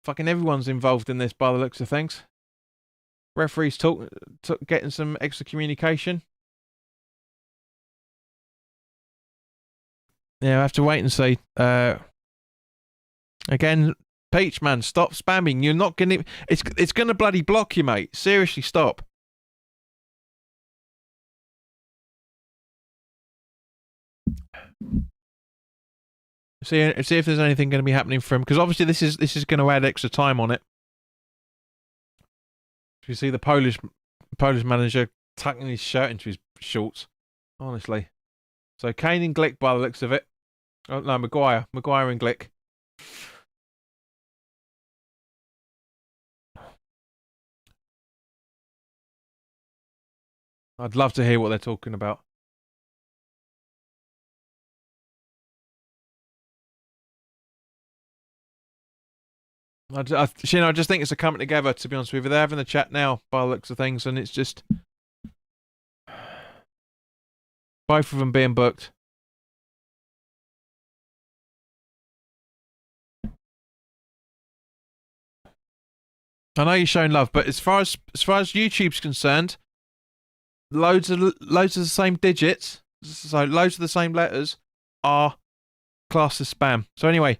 Fucking everyone's involved in this by the looks of things. Referees getting some extra communication. Yeah, I have to wait and see. Again, Peach, man, stop spamming. You're not gonna. It's gonna bloody block you, mate. Seriously, stop. See if there's anything going to be happening from, because obviously this is going to add extra time on it. You see the Polish manager tucking his shirt into his shorts. Honestly. So Kane and Glick by the looks of it. Oh no, Maguire and Glick. I'd love to hear what they're talking about. I just think it's a coming together, to be honest with you. They're having the chat now by the looks of things, and it's just both of them being booked. I know you're showing love, but as far as YouTube's concerned, loads of the same digits, so loads of the same letters are classed as spam. So anyway,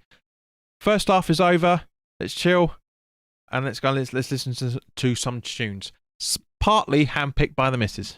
first half is over. Let's chill, and let's listen to some tunes, partly handpicked by the missus.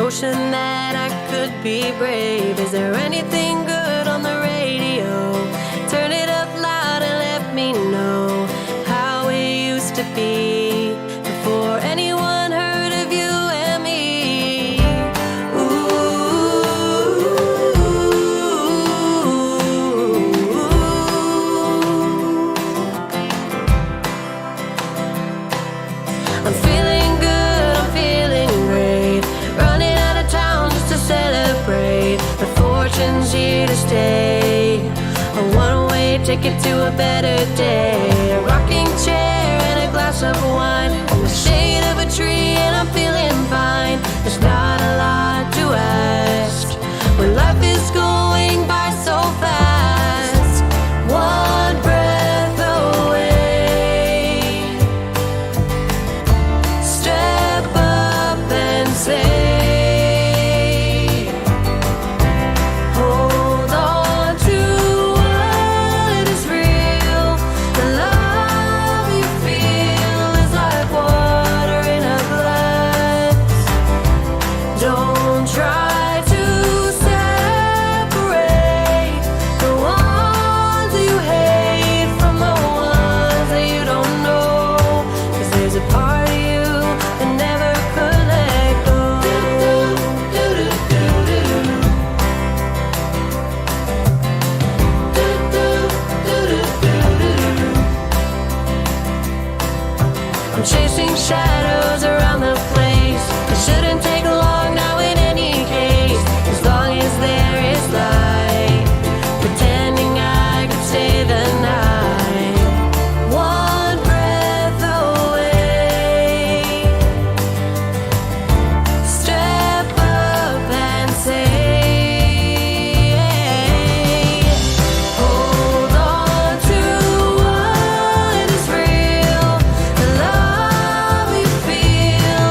notion that I could be brave. Is there anything good on the radio? Turn it up loud and let me know how it used to be before anyone heard of you and me. I'm feeling good, I'm feeling great, running out of town just to celebrate. The fortune's here to stay, a one-way ticket to a better day. A rocking chair and a glass of wine in the shade of a tree, and I'm feeling fine. There's not a lot to ask when life is going by so fast. One breath away, step up and say, hold on to what is real. The love you feel is like water in a glass. Don't try to separate the ones you hate from the ones that you don't know, 'cause there's a part of you that never could let go. I'm chasing shadows around the place. It shouldn't take long now in any case, as long as there is light, pretending I could stay the night. One breath away, step up and say, hold on to what is real. The love you feel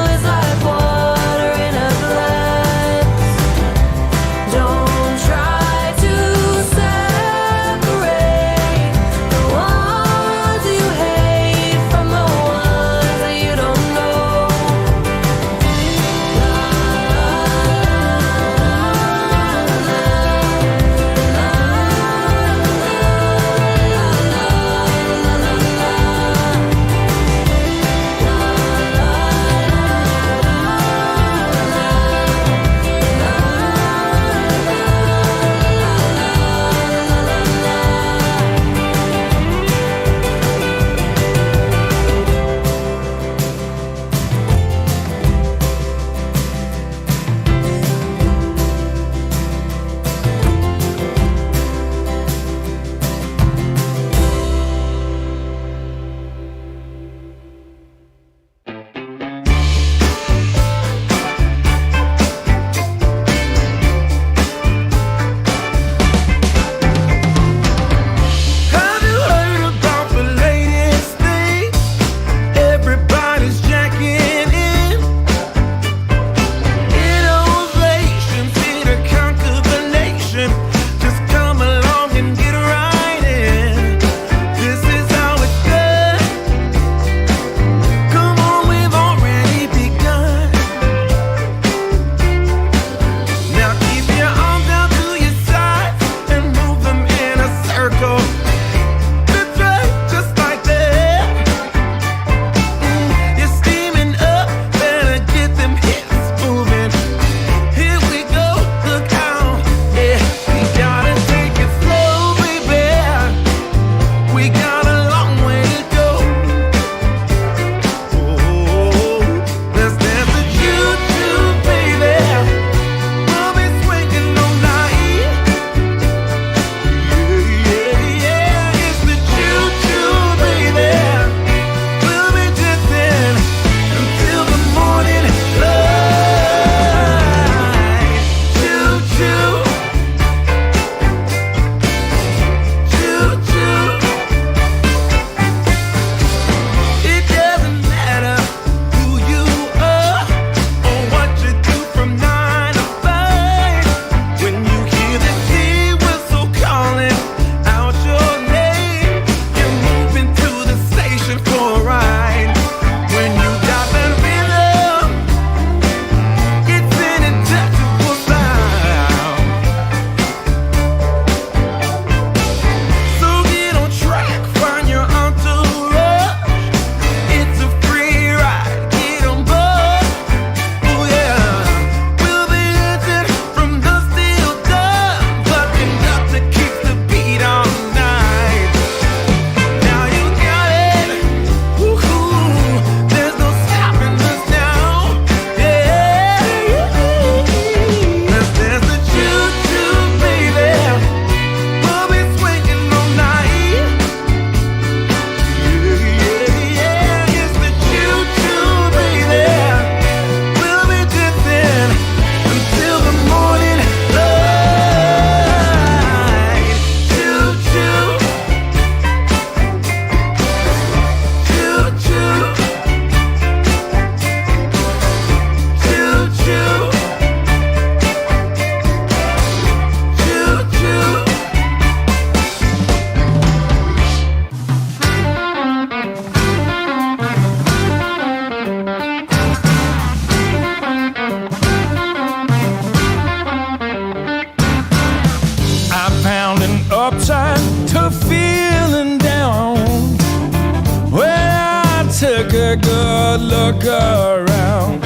Take a good look around.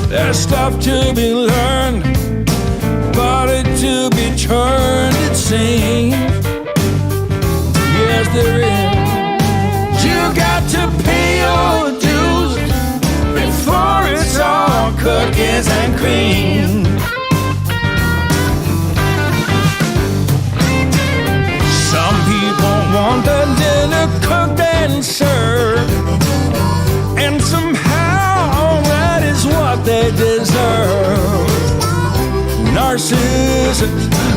There's stuff to be learned, body to be turned, it seems. Yes, there is. You got to pay your dues before it's all cookies and cream. Some people want the dinner cooked and served, and somehow that is what they deserve. Narcissus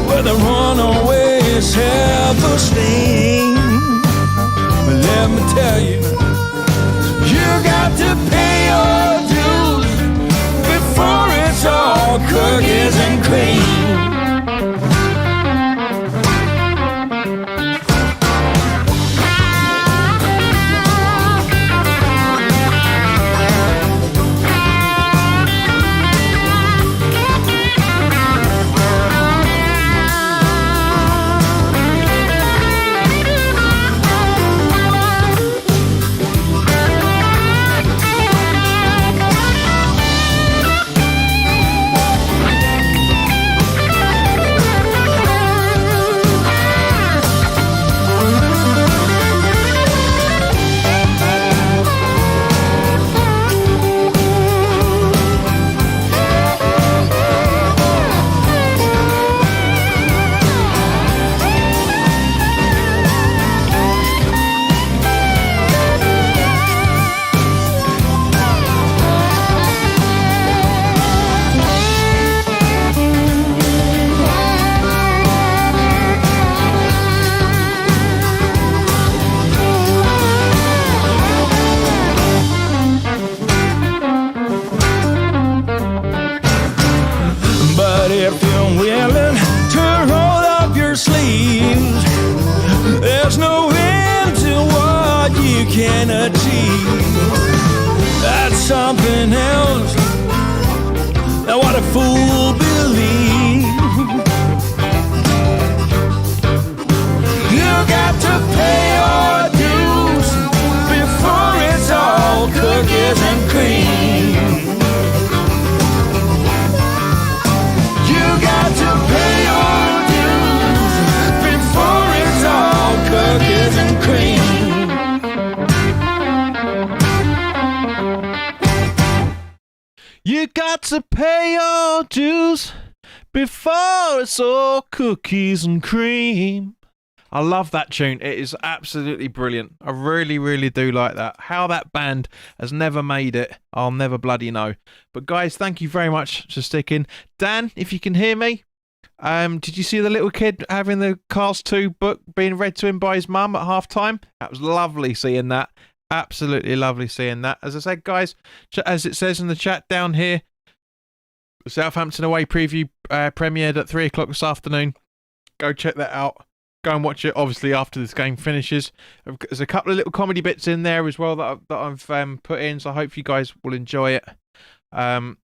with a runaway self-esteem. But let me tell you, you got to pay your dues before it's all cookies and cream. Can achieve. That's something else than what a fool believes. You got to pay your dues before it's all cookies and cream. You got to pay your dues before it's all cookies and cream. You got to pay your dues before it's all cookies and cream. I love that tune. It is absolutely brilliant. I really, really do like that. How that band has never made it, I'll never bloody know. But guys, thank you very much for sticking. Dan, if you can hear me, did you see the little kid having the Cars 2 book being read to him by his mum at half time? That was lovely seeing that. Absolutely lovely seeing that. As I said, guys, as it says in the chat down here, the Southampton away preview premiered at 3 o'clock this afternoon. Go check that out. Go and watch it, obviously, after this game finishes. There's a couple of little comedy bits in there as well that I've put in, so I hope you guys will enjoy it. But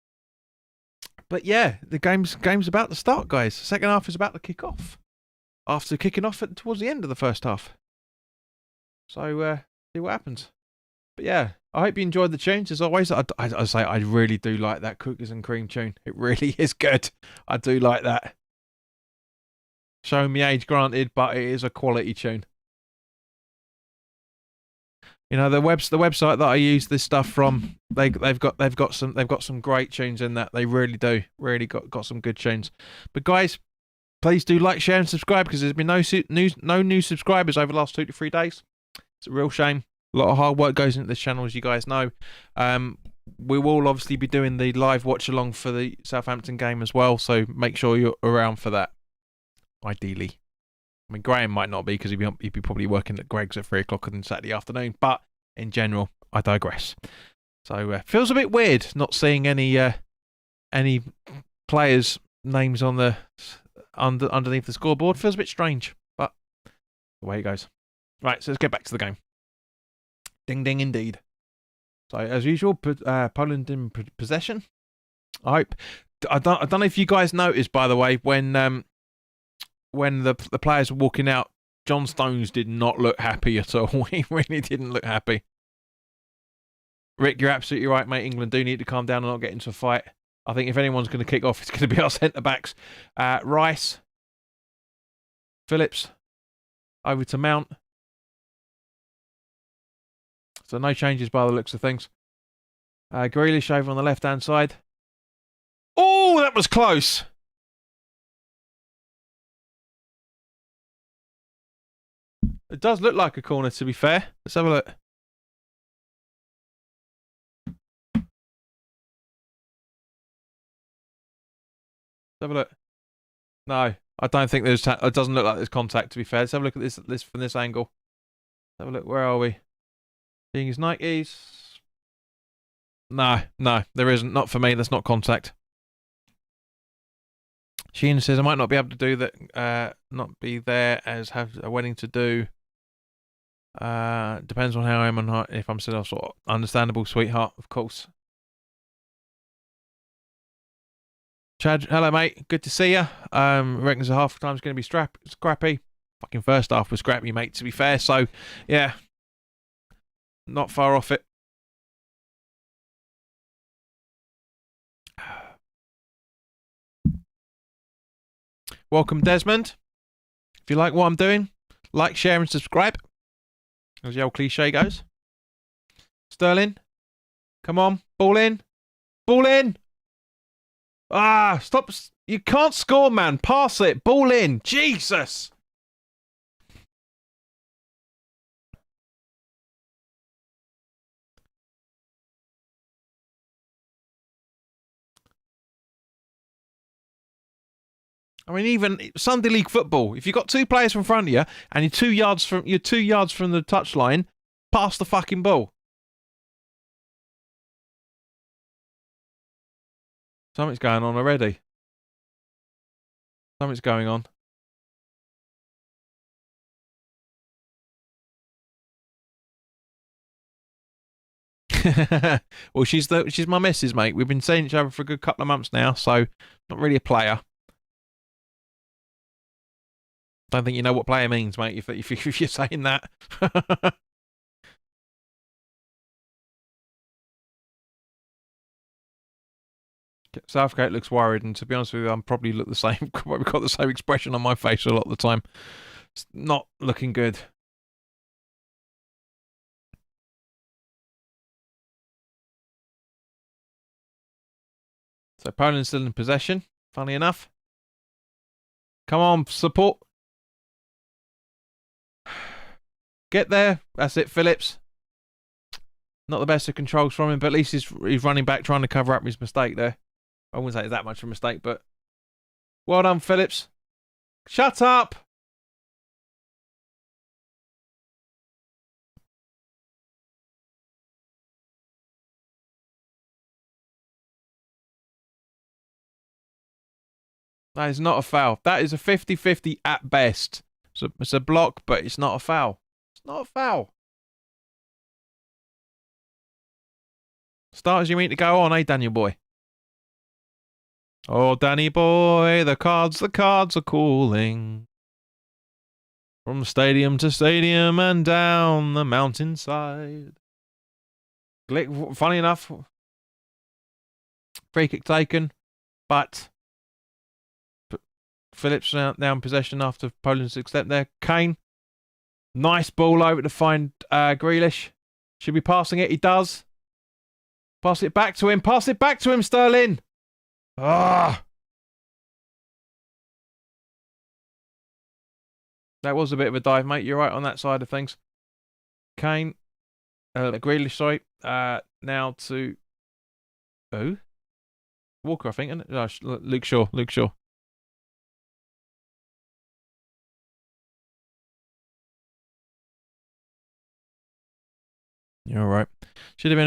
yeah, the game's about to start, guys. The second half is about to kick off. After kicking off towards the end of the first half. So, see what happens. But yeah, I hope you enjoyed the tunes. As always, I really do like that cookies and cream tune. It really is good. I do like that. Showing me age, granted, but it is a quality tune. You know, the website that I use this stuff from, they've got some great tunes in that. They really do. Really got some good tunes. But guys, please do like, share, and subscribe, because there's been no new subscribers over the last 2 to 3 days. It's a real shame. A lot of hard work goes into this channel, as you guys know. We will obviously be doing the live watch along for the Southampton game as well, so make sure you're around for that. Ideally. I mean, Graham might not be, because he'd be probably working at Greg's at 3 o'clock on Saturday afternoon, but in general, I digress. So, feels a bit weird not seeing any players' names on the underneath the scoreboard. Feels a bit strange, but the way it goes. Right, so let's get back to the game. Ding ding indeed. So as usual, Poland in possession. I don't know if you guys noticed, by the way, when the players were walking out, John Stones did not look happy at all. He really didn't look happy. Rick, you're absolutely right, mate. England do need to calm down and not get into a fight. I think if anyone's going to kick off, it's going to be our centre-backs. Rice, Phillips, over to Mount. So no changes by the looks of things. Grealish over on the left-hand side. Oh, that was close. It does look like a corner, to be fair. Let's have a look. Let's have a look. No, I don't think there's... it doesn't look like there's contact, to be fair. Let's have a look at this from this angle. Let's have a look. Where are we? Being his Nikes. No, there isn't. Not for me. That's not contact. Sheena says I might not be able to do that. Not be there as have a wedding to do. Depends on how I am and if I'm still sort of understandable, sweetheart. Of course. Chad, hello mate. Good to see you. Reckons the half time's going to be scrappy. Fucking first half was scrappy, mate. To be fair, so yeah, not far off it. Welcome, Desmond. If you like what I'm doing, like, share, and subscribe. As the old cliche goes. Sterling, come on, ball in, ball in. Ah, stop! You can't score, man. Pass it, ball in. Jesus. I mean, even Sunday League football. If you've got two players in front of you and you're 2 yards from the touchline, pass the fucking ball. Something's going on already. Something's going on. Well, she's my missus, mate. We've been seeing each other for a good couple of months now, so not really a player. Don't think you know what player means, mate, if you're saying that. Southgate looks worried, and to be honest with you, I'm probably look the same. Probably got the same expression on my face a lot of the time. It's not looking good. So Poland's still in possession, funny enough. Come on, support. Get there. That's it, Phillips. Not the best of controls from him, but at least he's running back trying to cover up his mistake there. I wouldn't say it's that much of a mistake, but well done, Phillips. Shut up. That is not a foul. That is a 50-50 at best. So it's a block, but it's not a foul. It's not a foul. Start as you mean to go on, eh, Daniel boy? Oh, Danny boy, the cards are calling. From stadium to stadium and down the mountainside. Funny enough, free kick taken, but Phillips now in possession after Poland's extent there. Kane, nice ball over to find Grealish. Should be passing it. He does. Pass it back to him. Pass it back to him, Sterling. Ah. That was a bit of a dive, mate. You're right on that side of things. Kane. Grealish, sorry. Now to... Who? Walker, I think, isn't it? Oh, Luke Shaw. You're all right. Should have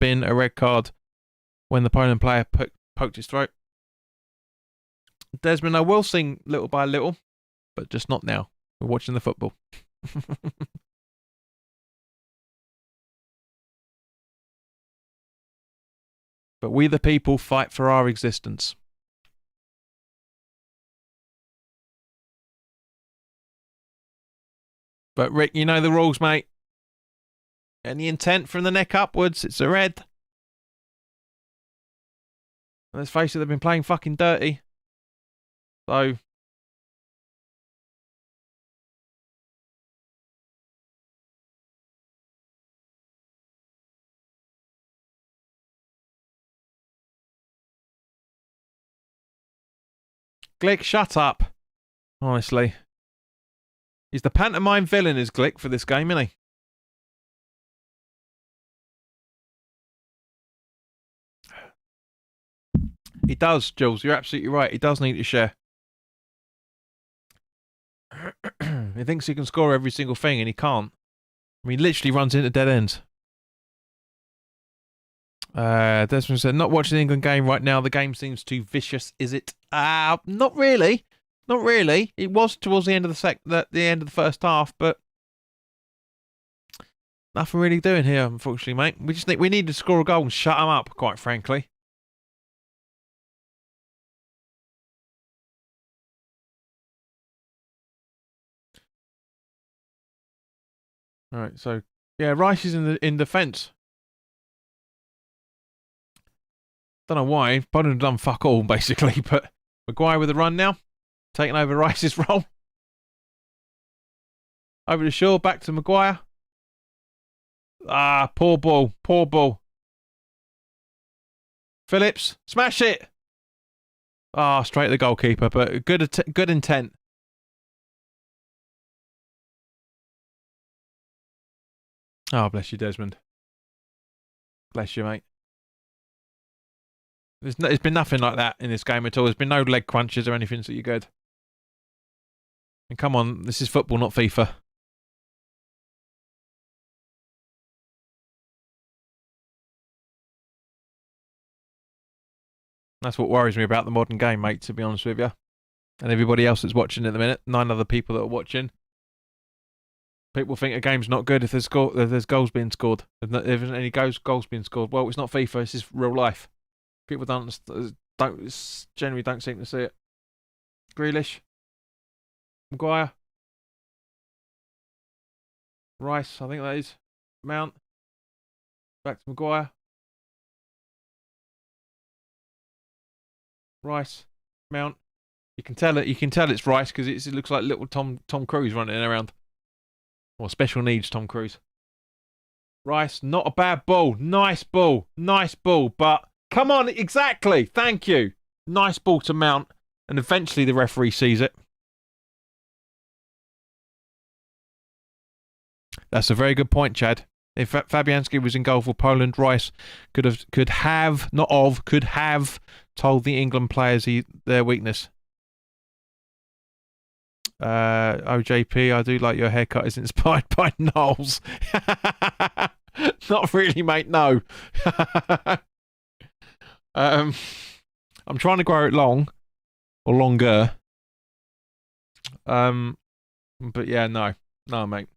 been a red card when the Poland player poked his throat. Desmond, I will sing little by little, but just not now. We're watching the football. But we the people fight for our existence. But Rick, you know the rules, mate. Any intent from the neck upwards, it's a red. Let's face it, they've been playing fucking dirty. So... Glick, shut up. Honestly. He's the pantomime villain, is Glick, for this game, isn't he? He does, Jules. You're absolutely right. He does need to share. He thinks he can score every single thing, and he can't. I mean, he literally runs into dead ends. Desmond said, not watching the England game right now. The game seems too vicious, is it? Not really. Not really. It was towards the end of the end of the first half, but nothing really doing here, unfortunately, mate. We need to score a goal and shut them up, quite frankly. All right, so yeah, Rice is in defence. Don't know why. Poland have done fuck all basically, but Maguire with a run now, taking over Rice's role. Over to Shaw, back to Maguire. Poor ball, poor ball. Phillips, smash it. Straight to the goalkeeper, but good intent. Oh, bless you, Desmond. Bless you, mate. There's been nothing like that in this game at all. There's been no leg crunches or anything, so you're good. And come on, this is football, not FIFA. That's what worries me about the modern game, mate, to be honest with you. And everybody else that's watching at the minute, 9 other people that are watching. People think a game's not good if there's goals being scored. If there isn't any goals being scored. Well, it's not FIFA, it's just real life. People generally don't seem to see it. Grealish. Maguire. Rice, I think that is. Mount. Back to Maguire. Rice. Mount. You can tell it's Rice because it looks like little Tom Cruise running around. Or special needs Tom Cruise. Rice, not a bad ball. Nice ball. Nice ball, but come on, exactly. Thank you. Nice ball to Mount, and eventually the referee sees it. That's a very good point, Chad. If Fabianski was in goal for Poland, Rice could have told the England players their weakness. OJP, I do like your haircut is inspired by Knowles. Not really, mate, no. I'm trying to grow it long or longer. But yeah, no, mate.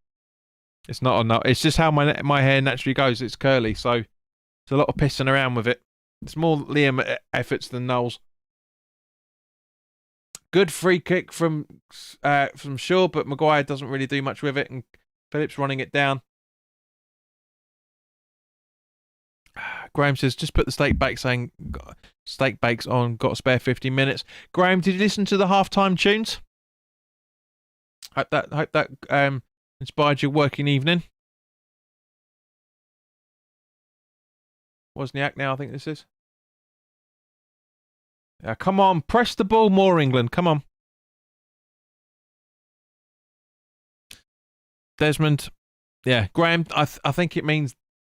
It's not enough. It's just how my hair naturally goes. It's curly, so it's a lot of pissing around with it. It's more Liam efforts than Knowles. Good free kick from Shaw, but Maguire doesn't really do much with it, and Phillips running it down. Graham says, just put the steak bakes on, got a spare 15 minutes. Graham, did you listen to the halftime tunes? Hope that inspired your working evening. Wozniak now, I think this is. Come on, press the ball more, England. Come on. Desmond. Yeah, Graham, I think it means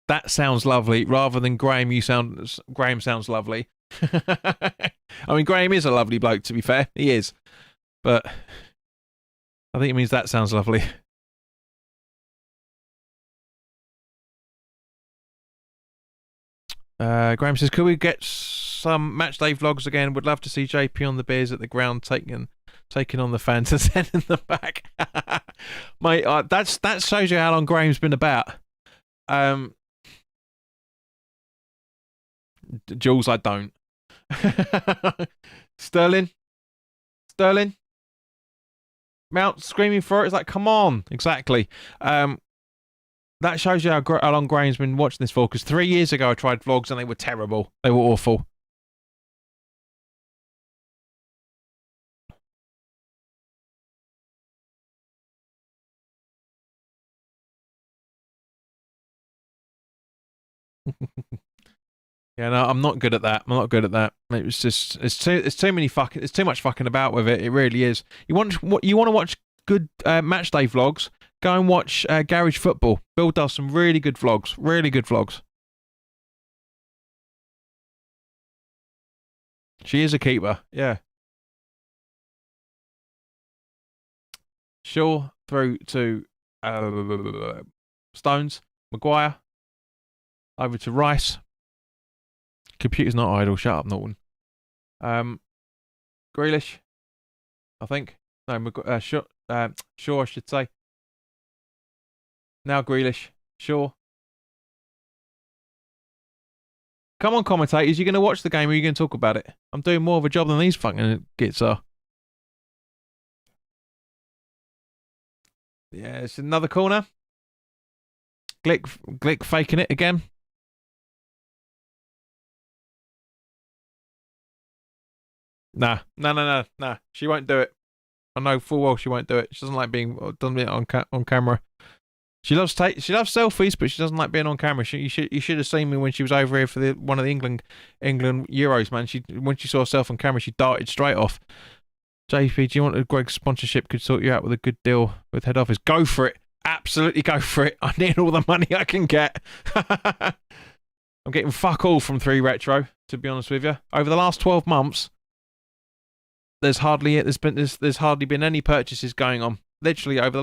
that sounds lovely rather than Graham sounds lovely. I mean, Graham is a lovely bloke, to be fair. He is. But I think it means that sounds lovely. Graham says, could we get some match day vlogs again? Would love to see JP on the beers at the ground taking on the fans and sending them back. Mate, that shows you how long Graham's been about. Jules, I don't. Sterling. Mount screaming for it. It's like, come on. Exactly. That shows you how long Graham's been watching this for, because 3 years ago I tried vlogs and they were terrible. They were awful. Yeah, no, I'm not good at that. I'm not good at that. It was just it's too much fucking about with it. It really is. You want to watch good match day vlogs? Go and watch Garage Football. Bill does some really good vlogs. Really good vlogs. She is a keeper. Yeah. Shaw through to Stones, Maguire, over to Rice. Computer's not idle. Shut up, Norton. Grealish, I think. No, Shaw, I should say. Now Grealish, Shaw. Come on, commentators. You're going to watch the game or are you going to talk about it? I'm doing more of a job than these fucking gits are. Yeah, it's another corner. Glick faking it again. Nah. She won't do it. I know full well she won't do it. She doesn't like being on camera. She loves selfies, but she doesn't like being on camera. You should have seen me when she was over here for one of the England Euros, man. When she saw herself on camera, she darted straight off. JP, do you want a Greg sponsorship? Could sort you out with a good deal with head office. Go for it. Absolutely go for it. I need all the money I can get. I'm getting fuck all from 3 Retro, to be honest with you. Over the last 12 months, there's hardly been any purchases going on. Literally over the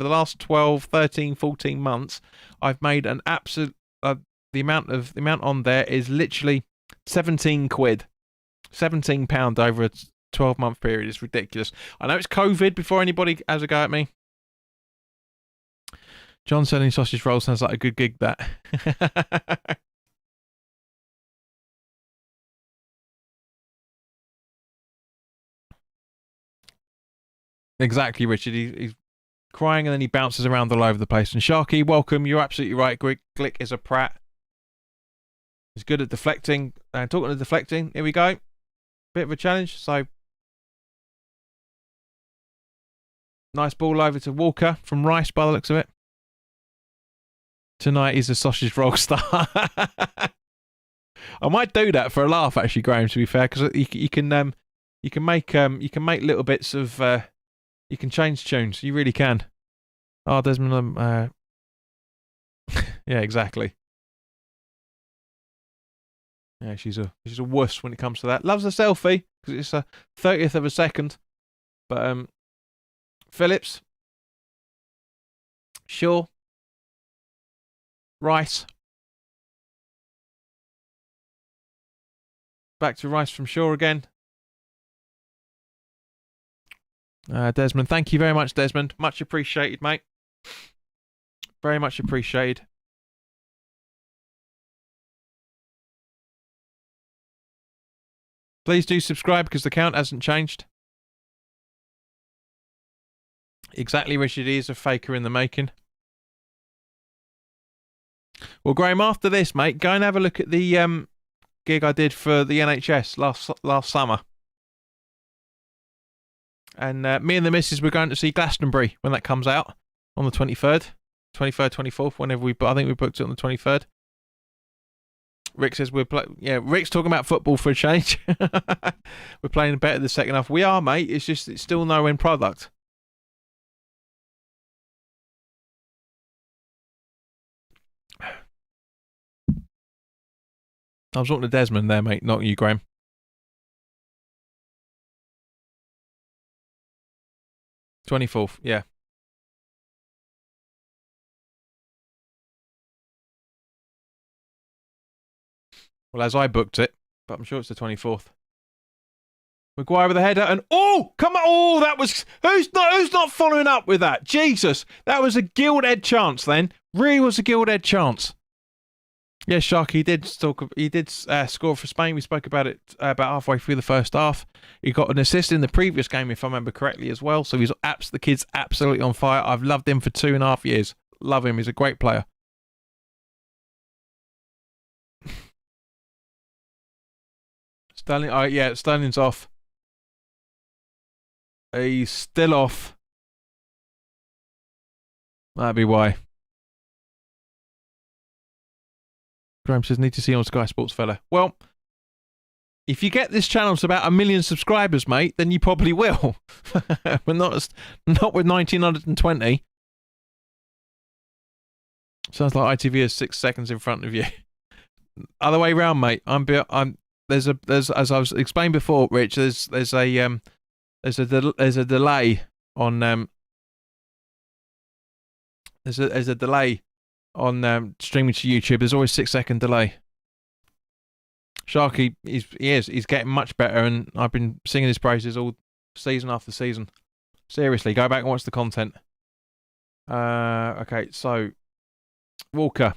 last 12, 13, 14 months, I've made an absolute the amount on there is literally 17 quid. £17 over a 12-month period is ridiculous. I know it's COVID before anybody has a go at me. John selling sausage rolls sounds like a good gig, that. Exactly, Richard. He's crying and then he bounces around all over the place. And Sharky, welcome. You're absolutely right. Glick is a prat. He's good at deflecting. Talking of deflecting, here we go. Bit of a challenge. So, nice ball over to Walker from Rice by the looks of it. Tonight is a sausage roll star. I might do that for a laugh, actually, Graham. To be fair, because you can make little bits of you can change tunes. You really can. Oh, Desmond. Yeah, exactly. Yeah, she's a wuss when it comes to that. Loves a selfie because it's a 30th of a second. But Phillips, Shaw, Rice. Back to Rice from Shaw again. Desmond, thank you very much, Desmond. Much appreciated, mate. Very much appreciated. Please do subscribe because the count hasn't changed. Exactly, Richard is a faker in the making. Well, Graham, after this, mate, go and have a look at the gig I did for the NHS last summer. And me and the missus were going to see Glastonbury when that comes out on the 23rd, 24th, whenever I think we booked it on the 23rd. Rick says Rick's talking about football for a change. We're playing better the second half. We are, mate. It's just it's still no end product. I was talking to Desmond there, mate, not you, Graham. '24th, yeah. Well, as I booked it, but I'm sure it's the 24th. Maguire with a header, and oh, come on! Oh, that was who's not following up with that? Jesus, that was a gilt-edged chance. Then really was a gilt-edged chance. Yes, Sharky, he did score for Spain. We spoke about it about halfway through the first half. He got an assist in the previous game, if I remember correctly, as well. So the kid's absolutely on fire. I've loved him for 2.5 years. Love him. He's a great player. Sterling. Oh yeah, Sterling's off. He's still off. That'd be why. Graham says, need to see you on Sky Sports, fella. Well, if you get this channel to about 1 million subscribers, mate, then you probably will. But not with 1920. Sounds like ITV is 6 seconds in front of you. Other way round, mate. There's as I was explained before, Rich. There's a delay on there's a delay on streaming to YouTube. There's always 6 second delay. Sharky, he's getting much better, and I've been singing his praises all season after season. Seriously, go back and watch the content. Okay, so Walker.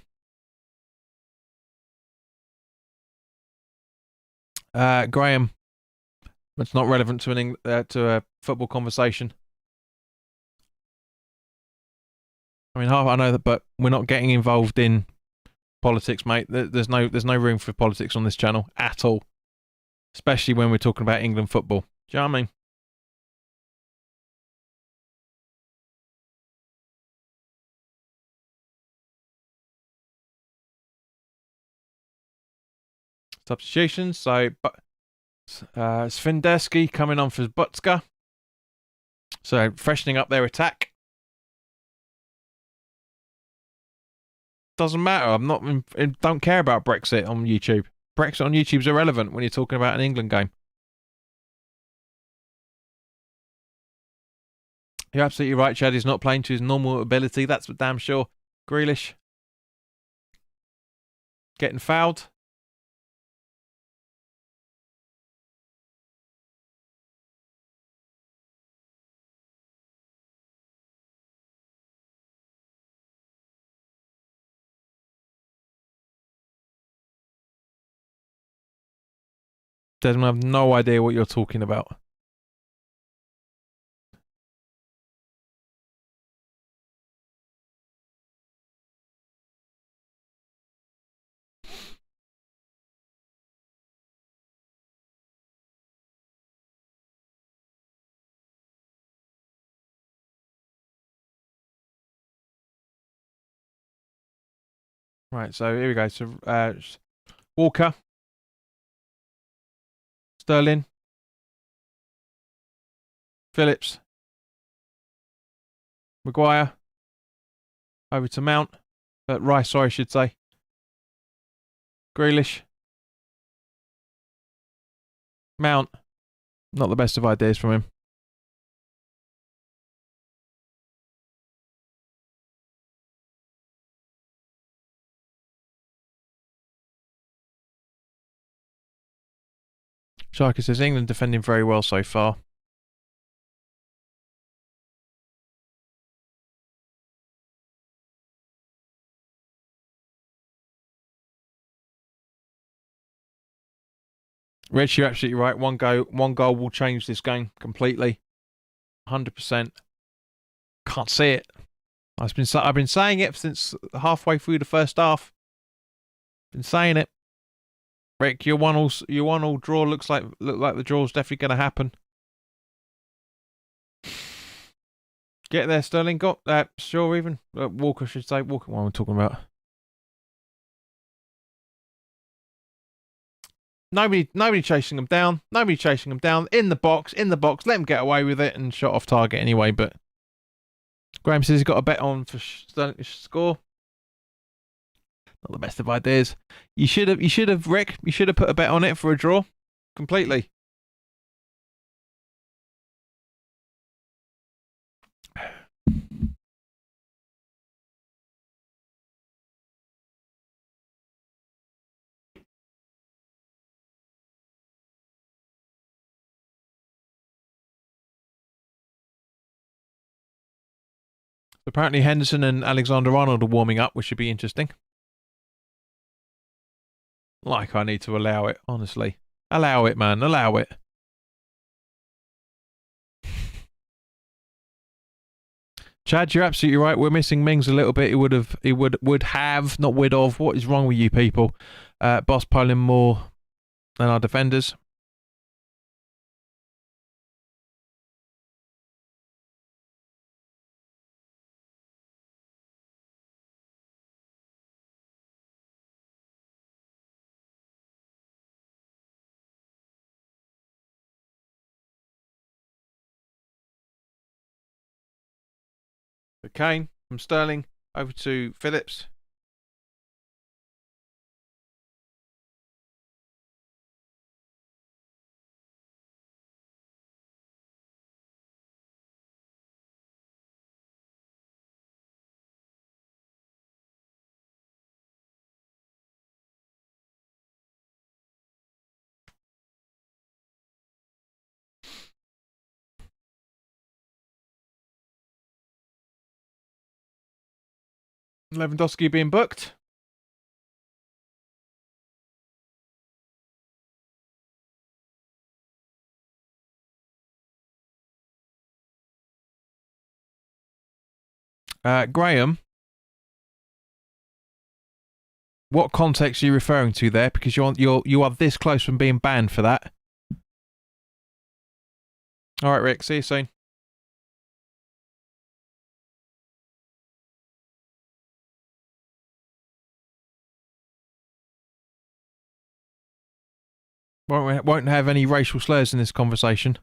Graham. That's not relevant to a football conversation. I mean, I know that, but we're not getting involved in politics, mate. There's no room for politics on this channel at all, especially when we're talking about England football. Do you know what I mean? Substitutions. So, Svenderski coming on for Butska. So, freshening up their attack. Doesn't matter. Don't care about Brexit on YouTube. Brexit on YouTube's irrelevant when you're talking about an England game. You're absolutely right, Chad. He's not playing to his normal ability. That's for damn sure. Grealish getting fouled. Desmond, I have no idea what you're talking about. Right, so here we go. So Walker, Sterling, Phillips, Maguire, over to Mount, Rice, sorry, I should say. Grealish, Mount, not the best of ideas from him. Sharky says England defending very well so far. Rich, you're absolutely right. One goal will change this game completely. 100%. Can't see it. I've been saying it since halfway through the first half. Been saying it. Rick, your 1-1 draw look like the draw's definitely going to happen. Get there, Sterling. Got that? Sure, even Walker should say. Walker, what am I talking about? Nobody chasing them down. Nobody chasing them down. In the box. Let them get away with it and shot off target anyway. But Graham says he's got a bet on for Sterling to score. Not the best of ideas. You should have, Rick. You should have put a bet on it for a draw. Completely. Apparently Henderson and Alexander-Arnold are warming up, which should be interesting. Like I need to allow it, honestly. Allow it, man. Allow it. Chad, you're absolutely right. We're missing Mings a little bit. He would have, not would have. What is wrong with you people? Boss Poland more than our defenders. Kane from Sterling over to Phillips. Lewandowski being booked. Graham, what context are you referring to there? Because you are this close from being banned for that. All right, Rick. See you soon. Won't have any racial slurs in this conversation.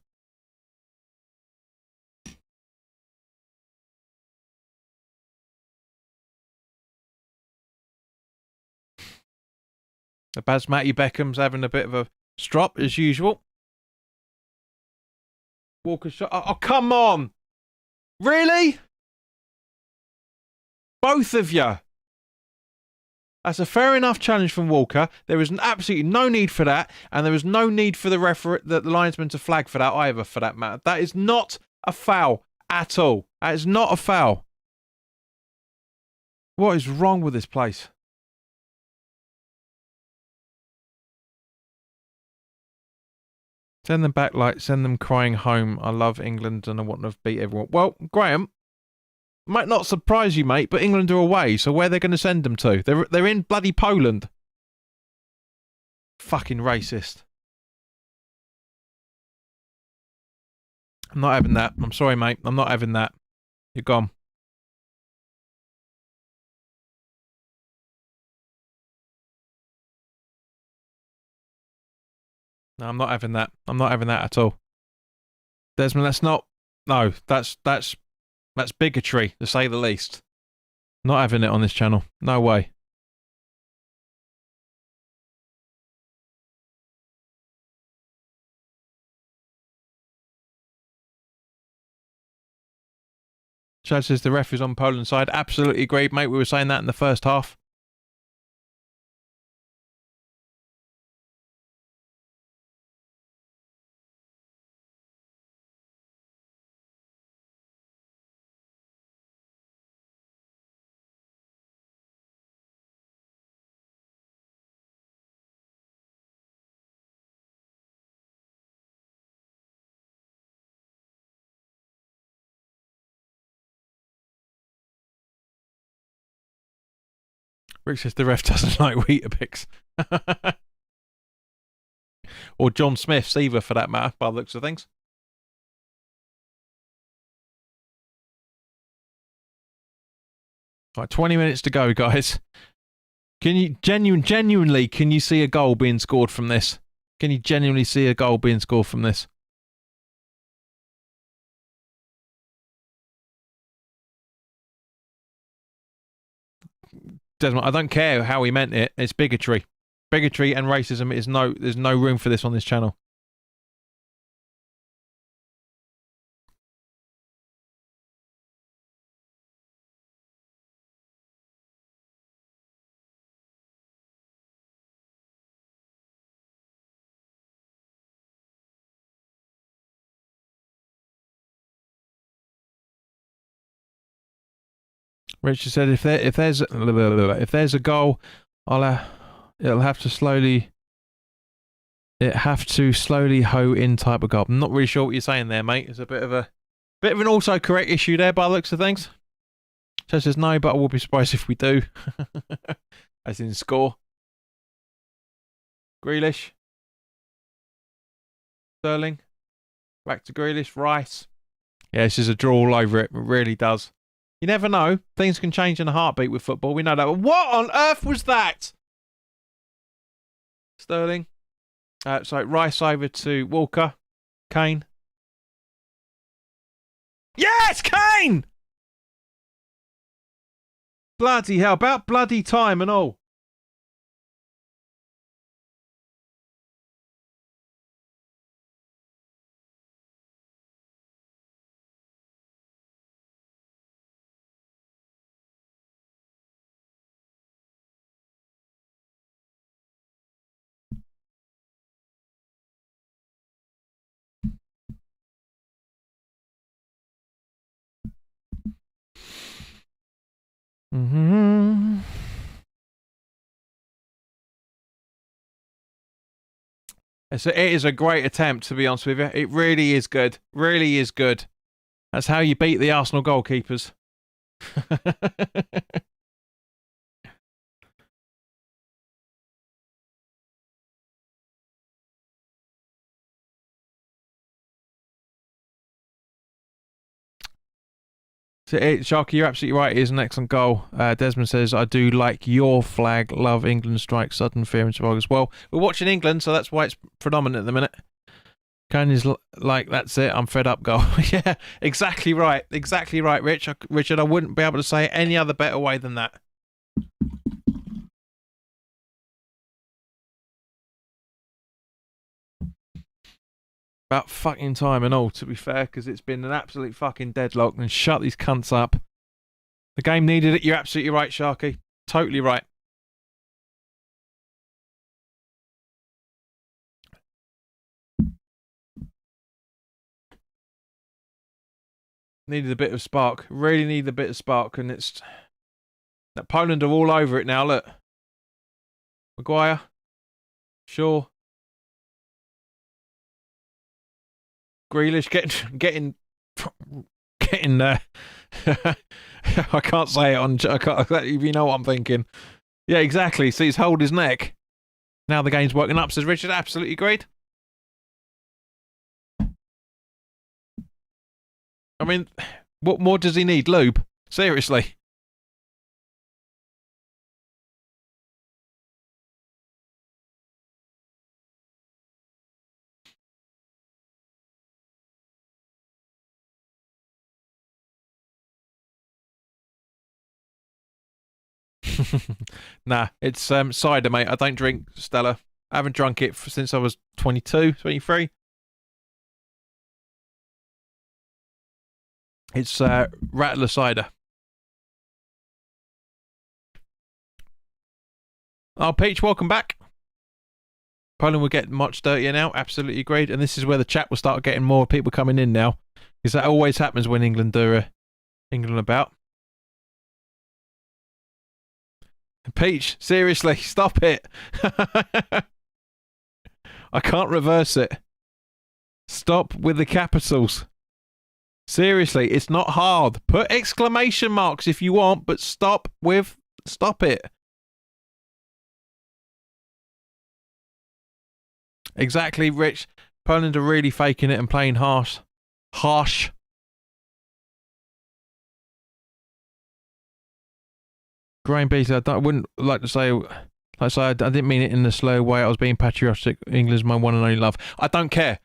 The Basmati Beckham's having a bit of a strop as usual. Walker shot. Oh, come on! Really? Both of you. That's a fair enough challenge from Walker. There was absolutely no need for that, and there was no need for the linesman to flag for that either, for that matter. That is not a foul at all. That is not a foul. What is wrong with this place? Send them back, send them crying home. I love England and I want to beat everyone. Well, Graham, might not surprise you, mate, but England are away, so where are they going to send them to? They're in bloody Poland. Fucking racist. I'm not having that. I'm sorry, mate. I'm not having that. You're gone. No, I'm not having that. I'm not having that at all. Desmond, that's not... No, that's bigotry, to say the least. Not having it on this channel. No way. Chad says the ref is on Poland's side. Absolutely agreed, mate. We were saying that in the first half. Rick says the ref doesn't like Weetabix. Or John Smith's either, for that matter, by the looks of things. Right, 20 minutes to go, guys. Can you genuinely, can you see a goal being scored from this? Can you genuinely see a goal being scored from this? Desmond, I don't care how he meant it. It's bigotry. Bigotry and racism is there's no room for this on this channel. Richard said if there's a goal, it'll have to slowly hoe in type of goal. I'm not really sure what you're saying there, mate. It's a bit of a Bit of an autocorrect issue there by the looks of things. So it says no, but I will be surprised if we do. As in score. Grealish. Sterling. Back to Grealish. Rice. Yeah, this is a draw all over it. It really does. You never know. Things can change in a heartbeat with football. We know that. But what on earth was that? Sterling. So Rice over to Walker. Kane. Yes, Kane! Bloody hell. About bloody time and all. Mm-hmm. It is a great attempt, to be honest with you. It really is good. Really is good. That's how you beat the Arsenal goalkeepers. Sharky, you're absolutely right. It is an excellent goal. Desmond says, I do like your flag. Love England strike sudden fear and survival as well. We're watching England, so that's why it's predominant at the minute. Kane is like, that's it. I'm fed up goal. Yeah, exactly right. Exactly right, Richard. I wouldn't be able to say it any other better way than that. About fucking time and all, to be fair, because it's been an absolute fucking deadlock, and shut these cunts up. The game needed it. You're absolutely right, Sharky. Totally right. Needed a bit of spark. Really needed a bit of spark, and it's... That Poland are all over it now, look. Maguire. Shaw. Grealish getting I can't say it on. I can't, you know what I'm thinking. Yeah, exactly. See, he's hold his neck. Now the game's working up, says Richard. Absolutely agreed. I mean, what more does he need? Lube? Seriously. Nah, it's cider, mate. I don't drink Stella. I haven't drunk it since I was 22, 23. It's Rattler cider. Oh, Peach, welcome back. Poland will get much dirtier now. Absolutely agreed. And this is where the chat will start getting more people coming in now, because that always happens when England do England about. Peach, seriously, stop it. I can't reverse it. Stop with the capitals. Seriously, it's not hard. Put exclamation marks if you want, but stop it. Exactly, Rich. Poland are really faking it and playing harsh. Graham Beasley, I wouldn't like to say, I didn't mean it in the slow way. I was being patriotic. England's my one and only love. I don't care.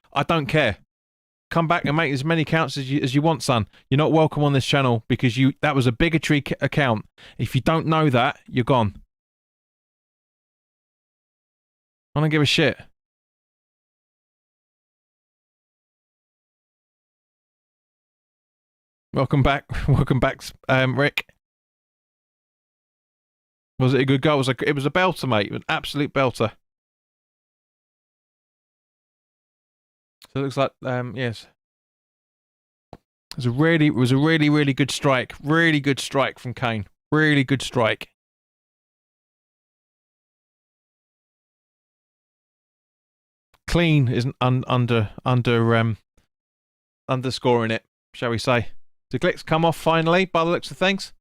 Come back and make as many counts as you want, son. You're not welcome on this channel because that was a bigotry account. If you don't know that, you're gone. I don't give a shit. Welcome back, Rick. Was it a good goal? It was a belter, mate. An absolute belter. So it looks like, yes. It was a really good strike. Really good strike from Kane. Really good strike. Clean isn't underscoring it. shall we say. The Glick's come off finally, by the looks of things.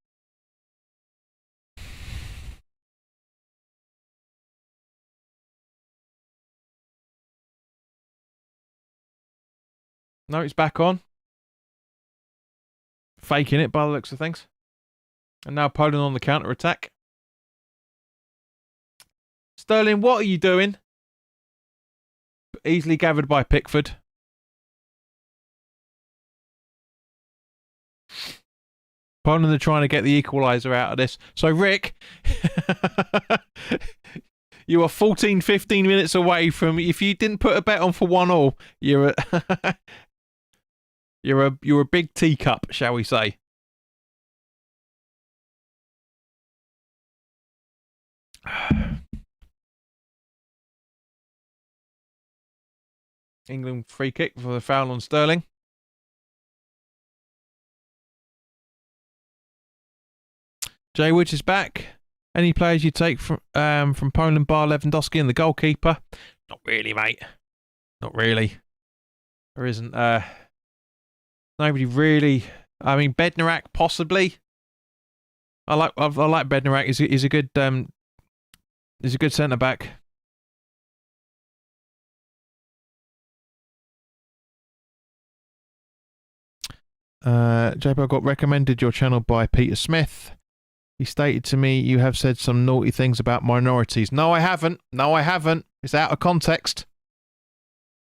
No, it's back on. Faking it, by the looks of things. And now Poland on the counter-attack. Sterling, what are you doing? Easily gathered by Pickford. Poland are trying to get the equaliser out of this. So, Rick, you are 14, 15 minutes away from... If you didn't put a bet on for 1-1, you're a big teacup, shall we say. England free kick for the foul on Sterling. Jay Woods is back. Any players you take from Poland bar Lewandowski and the goalkeeper? Not really, mate. Not really. There isn't. Nobody really. I mean, Bednarak possibly. I like Bednarak. He's a good centre back. JBL got recommended your channel by Peter Smith. He stated to me, you have said some naughty things about minorities. No, I haven't. No, I haven't. It's out of context.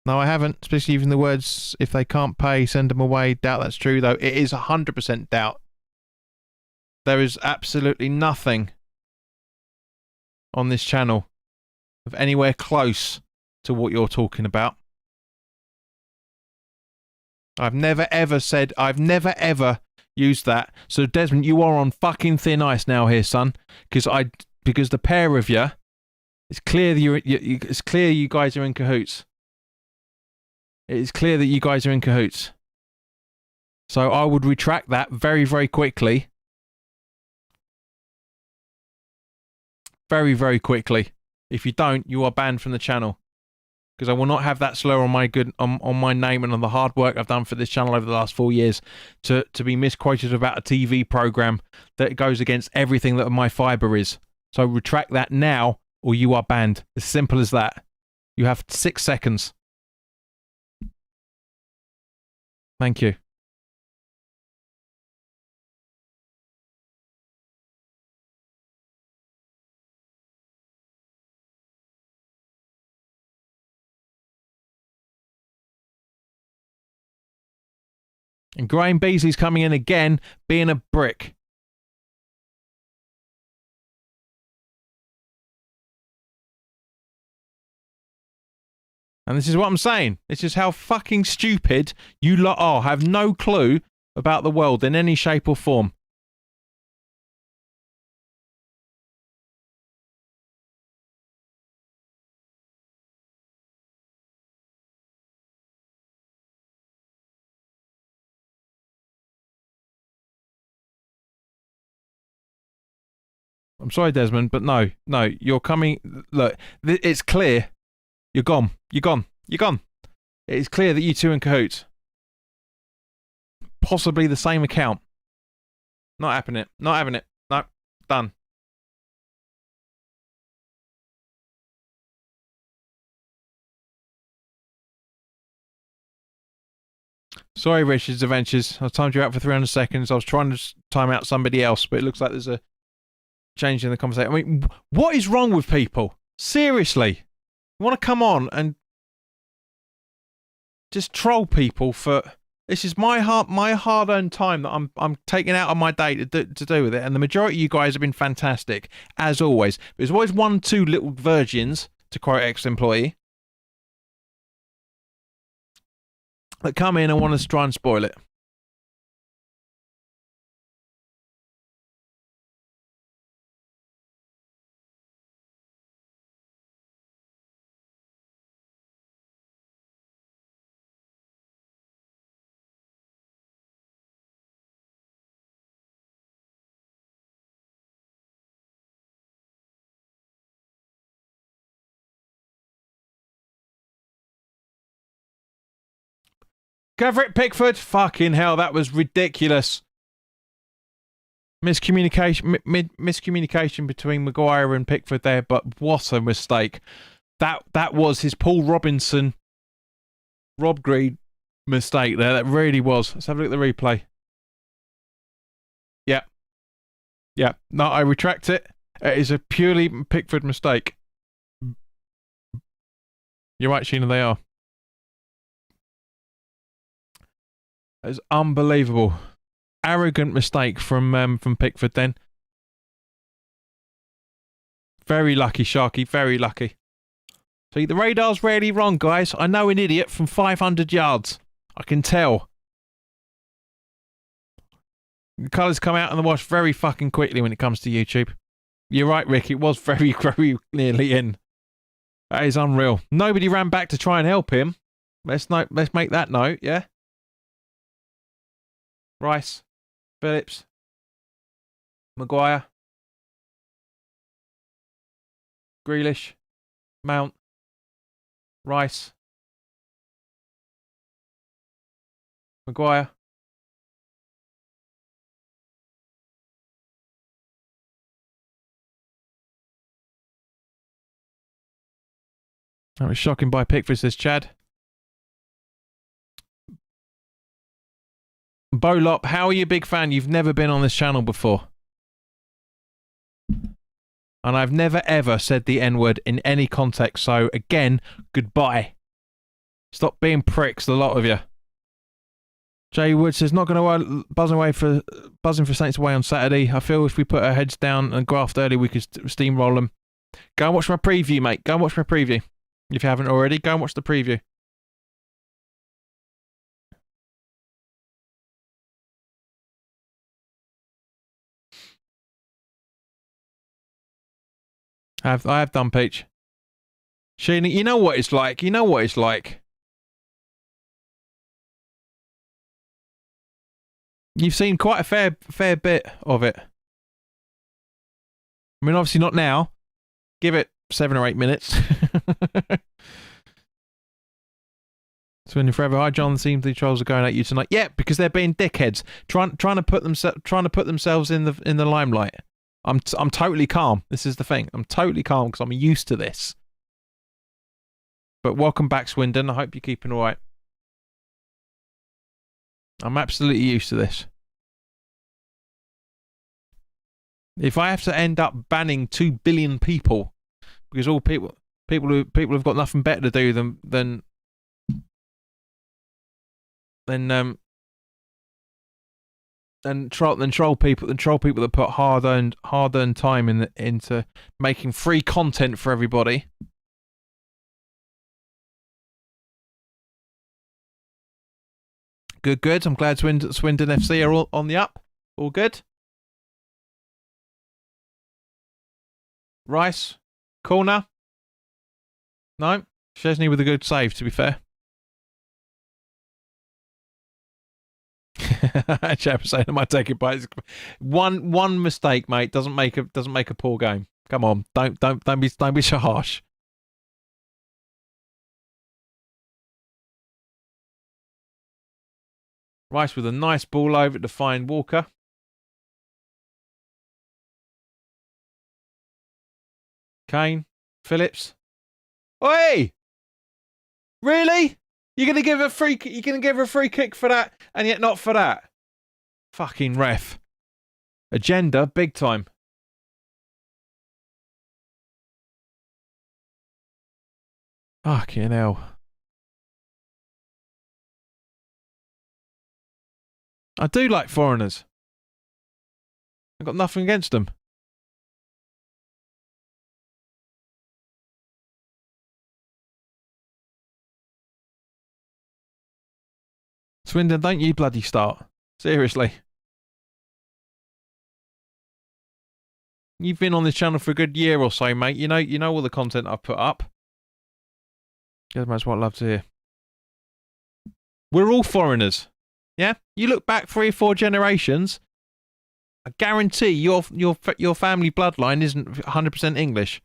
No, I haven't. Especially even the words, if they can't pay, send them away. Doubt that's true, though. It is 100% doubt. There is absolutely nothing on this channel of anywhere close to what you're talking about. I've never ever used that. So Desmond, you are on fucking thin ice now here, son. Because the pair of you, it's clear that it's clear you guys are in cahoots. It is clear that you guys are in cahoots. So I would retract that very, very quickly. Very, very quickly. If you don't, you are banned from the channel. Because I will not have that slur on my on my name and on the hard work I've done for this channel over the last 4 years to be misquoted about a TV program that goes against everything that my fibre is. So retract that now or you are banned. As simple as that. You have 6 seconds. Thank you. And Graham Beasley's coming in again, being a brick. And this is what I'm saying. This is how fucking stupid you lot are. Have no clue about the world in any shape or form. I'm sorry, Desmond, but no, you're coming. Look, it's clear. You're gone. You're gone. You're gone. It is clear that you two are in cahoots. Possibly the same account. Not happening. Not having it. No, done. Sorry, Richard's Adventures. I timed you out for 300 seconds. I was trying to time out somebody else, but it looks like there's a change in the conversation. I mean, what is wrong with people? Seriously. You want to come on and just troll people for... This is my hard-earned time that I'm taking out of my day to do with it, and the majority of you guys have been fantastic, as always. There's always 1, 2 little virgins, to quote ex-employee, that come in and want to try and spoil it. Discover it, Pickford. Fucking hell, that was ridiculous. Miscommunication between Maguire and Pickford there, but what a mistake. That was his Paul Robinson, Rob Greed mistake there. That really was. Let's have a look at the replay. Yeah. Yeah. No, I retract it. It is a purely Pickford mistake. You're right, Sheena, they are. That is unbelievable. Arrogant mistake from Pickford then. Very lucky, Sharky. Very lucky. See, the radar's rarely wrong, guys. I know an idiot from 500 yards. I can tell. The colours come out in the wash very fucking quickly when it comes to YouTube. You're right, Rick. It was very, very nearly in. That is unreal. Nobody ran back to try and help him. Let's make that note, yeah? Rice. Phillips. Maguire. Grealish. Mount. Rice. Maguire. That was shocking by Pickford, says Chad. Bolop, how are you a big fan? You've never been on this channel before. And I've never ever said the N-word in any context, so again, goodbye. Stop being pricks, the lot of you. Jay Wood says, not going to buzzing for Saints away on Saturday. I feel if we put our heads down and graft early, we could steamroll them. Go and watch my preview, mate. Go and watch my preview. If you haven't already, go and watch the preview. I have done, Peach. Sheena, you know what it's like. You know what it's like. You've seen quite a fair bit of it. I mean, obviously not now. Give it 7 or 8 minutes. Swindon forever. Hi, John. Seems the trolls are going at you tonight. Yeah, because they're being dickheads, trying to put themselves in the limelight. I'm totally calm. This is the thing. I'm totally calm because I'm used to this. But welcome back, Swindon. I hope you're keeping all right. I'm absolutely used to this. If I have to end up banning 2 billion people because all people have got nothing better to do than troll people that put hard-earned time into making free content for everybody. Good. I'm glad Swindon FC are all on the up. All good. Rice. Corner. No. Chesney with a good save, to be fair. Chap saying I might take it by one mistake, mate, doesn't make a poor game. Come on. Don't be so harsh. Rice with a nice ball over to find Walker. Kane. Phillips. Oi! Really? You're gonna give her a free kick for that, and yet not for that? Fucking ref. Agenda, big time. Fucking hell. I do like foreigners. I've got nothing against them. Swindon, don't you bloody start. Seriously. You've been on this channel for a good year or so, mate. You know all the content I've put up. That's what I'd love to hear. We're all foreigners. Yeah? You look back 3 or 4 generations, I guarantee your family bloodline isn't 100% English.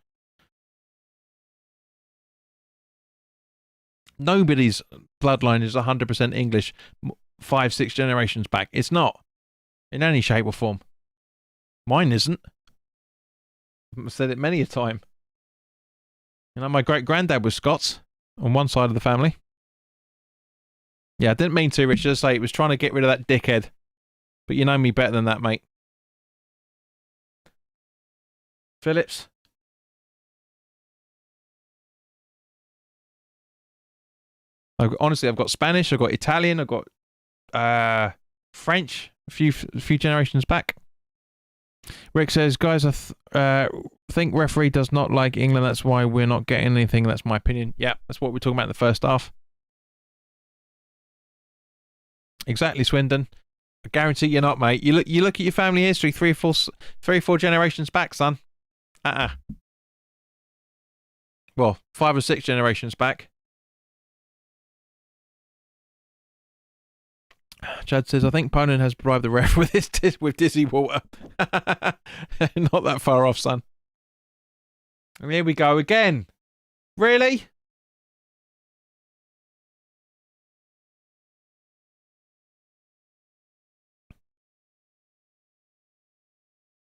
Nobody's bloodline is 100% English 5-6 generations back. It's not. In any shape or form. Mine isn't. I've said it many a time. You know, my great-granddad was Scots on one side of the family. Yeah, I didn't mean to, Richard. Just say it was trying to get rid of that dickhead. But you know me better than that, mate. Phillips. Honestly, I've got Spanish, I've got Italian, I've got French, a few generations back. Rick says, guys, I think referee does not like England. That's why we're not getting anything. That's my opinion. Yeah, that's what we're talking about in the first half. Exactly, Swindon. I guarantee you're not, mate. You look at your family history 3 or 4 generations back, son. Well, 5 or 6 generations back. Chad says, I think Ponan has bribed the ref with dizzy water. Not that far off, son. And here we go again. Really?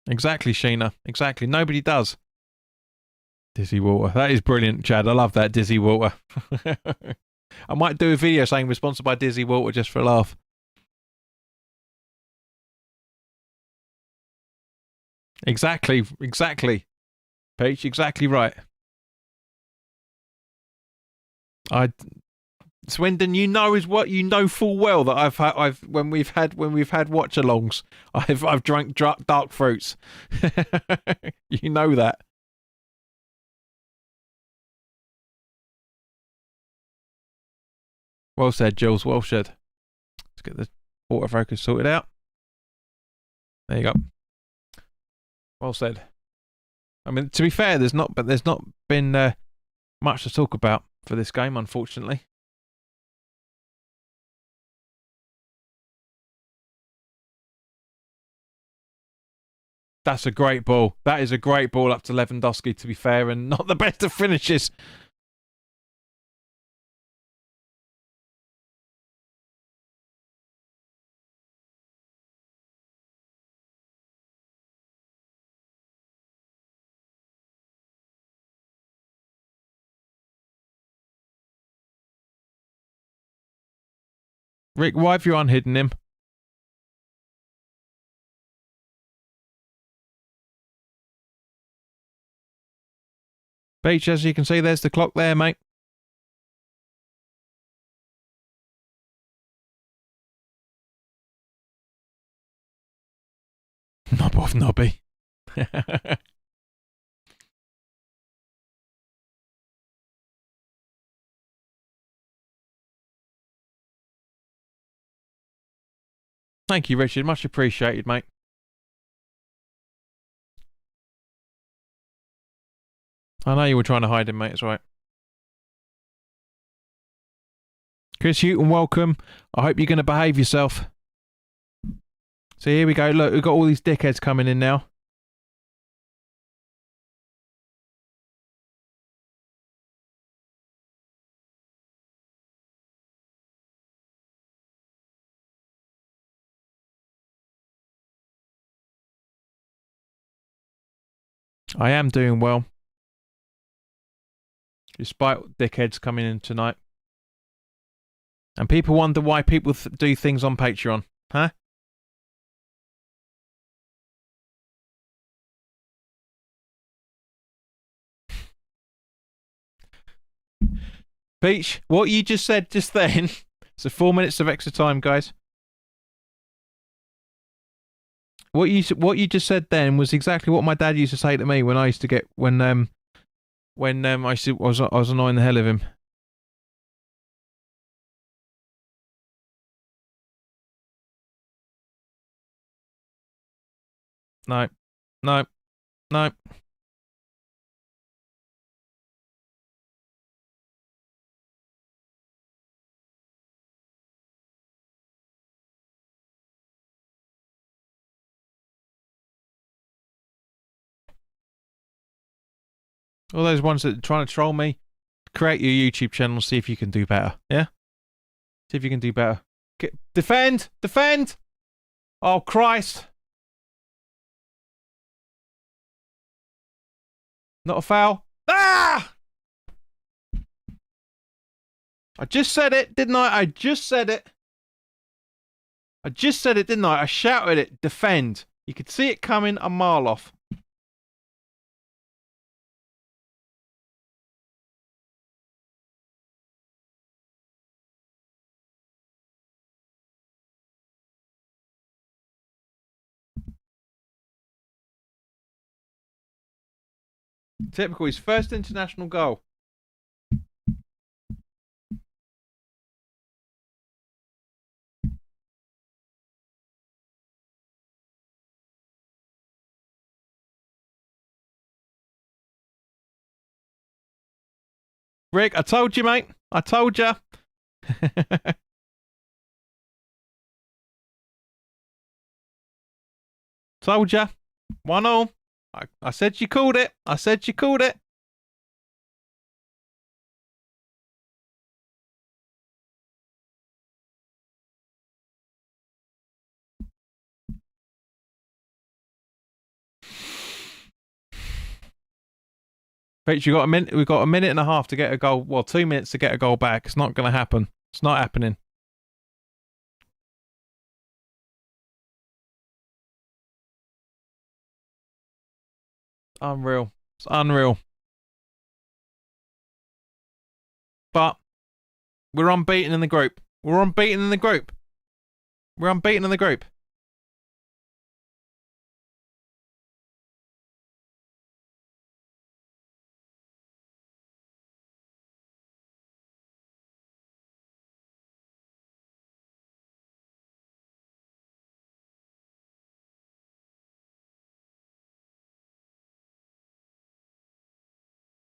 Exactly, Sheena. Exactly. Nobody does. Dizzy water. That is brilliant, Chad. I love that, dizzy water. I might do a video saying we're sponsored by dizzy water just for a laugh. Exactly. Peach, exactly right. Swindon, you know full well that when we've had watch-alongs, I've drunk dark fruits. You know that. Well said, Jules. Well said. Let's get the autofocus sorted out. There you go. Well said. I mean, to be fair, there's not been much to talk about for this game, unfortunately. That's a great ball. That is a great ball up to Lewandowski, to be fair, and not the best of finishes. Rick, why have you unhidden him? Beach, as you can see, there's the clock there, mate. Knob off, Nobby. Thank you, Richard. Much appreciated, mate. I know you were trying to hide him, mate. It's right. Chris Houghton, welcome. I hope you're going to behave yourself. So here we go. Look, we've got all these dickheads coming in now. I am doing well. Despite dickheads coming in tonight. And people wonder why people do things on Patreon. Huh? Peach, what you just said just then. So 4 minutes of extra time, guys. What you just said then was exactly what my dad used to say to me when I used to get when I was annoying the hell of him. No. All those ones that are trying to troll me, create your YouTube channel, see if you can do better. Yeah? See if you can do better. Defend! Defend! Oh, Christ. Not a foul. Ah! I just said it, didn't I? I just said it. I just said it, didn't I? I shouted it. Defend. You could see it coming a mile off. Typical, his first international goal. Rick, I told you, mate. I told you. Told you. 1-0. I said you called it. I said you called it. Rich, you got a minute. We've got a minute and a half to get a goal. Well, 2 minutes to get a goal back. It's not going to happen. It's not happening. Unreal. It's unreal. But we're unbeaten in the group. We're unbeaten in the group. We're unbeaten in the group.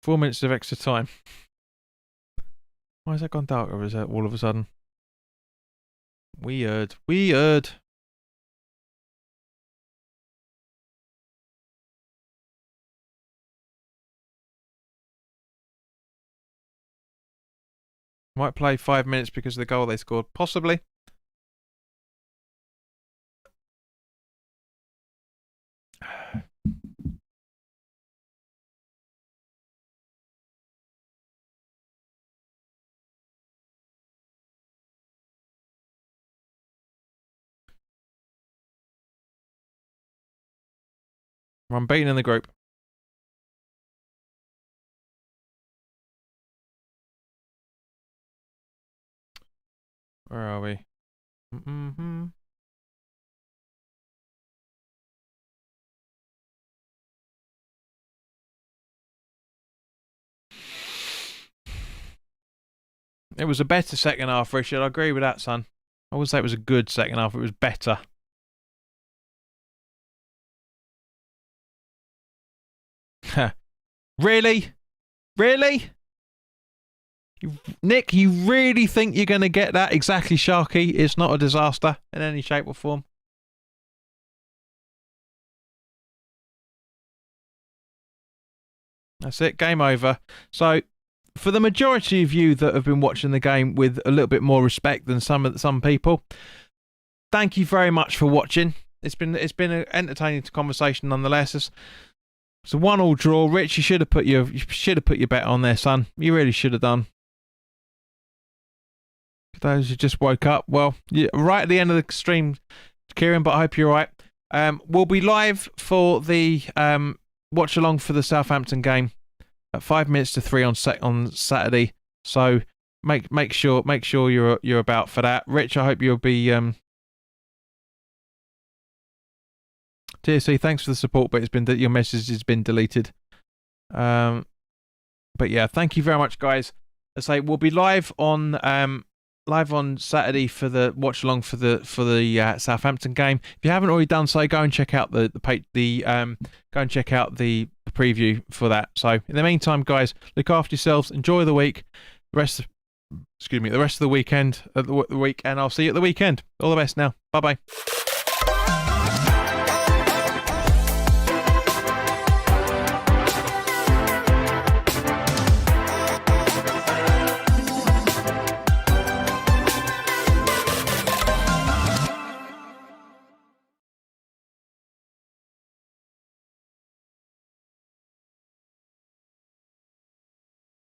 Four minutes of extra time. Why has that gone dark all of a sudden? Weird. Weird. Might play 5 minutes because of the goal they scored. Possibly. We're unbeaten in the group. Where are we? It was a better second half, Richard. I agree with that, son. I wouldn't say it was a good second half. It was better. Really? Really? Nick, you really think you're going to get that exactly, Sharky? It's not a disaster in any shape or form. That's it. Game over. So, for the majority of you that have been watching the game with a little bit more respect than some people, thank you very much for watching. It's been an entertaining conversation nonetheless. It's a 1-1 draw. Rich, you should have put your bet on there, son. You really should have done. For those who just woke up, well, you're right at the end of the stream, Kieran, but I hope you're right. We'll be live for the watch along for the Southampton game at 5 minutes to 3 on Saturday. So make sure you're about for that. Rich, I hope you'll be TSC, thanks for the support, but your message has been deleted. But yeah, thank you very much, guys. I say we'll be live on Saturday for the watch along for the Southampton game. If you haven't already done so, go and check out the preview for that. So in the meantime, guys, look after yourselves. Enjoy the week. The rest of the weekend, and I'll see you at the weekend. All the best now. Bye bye.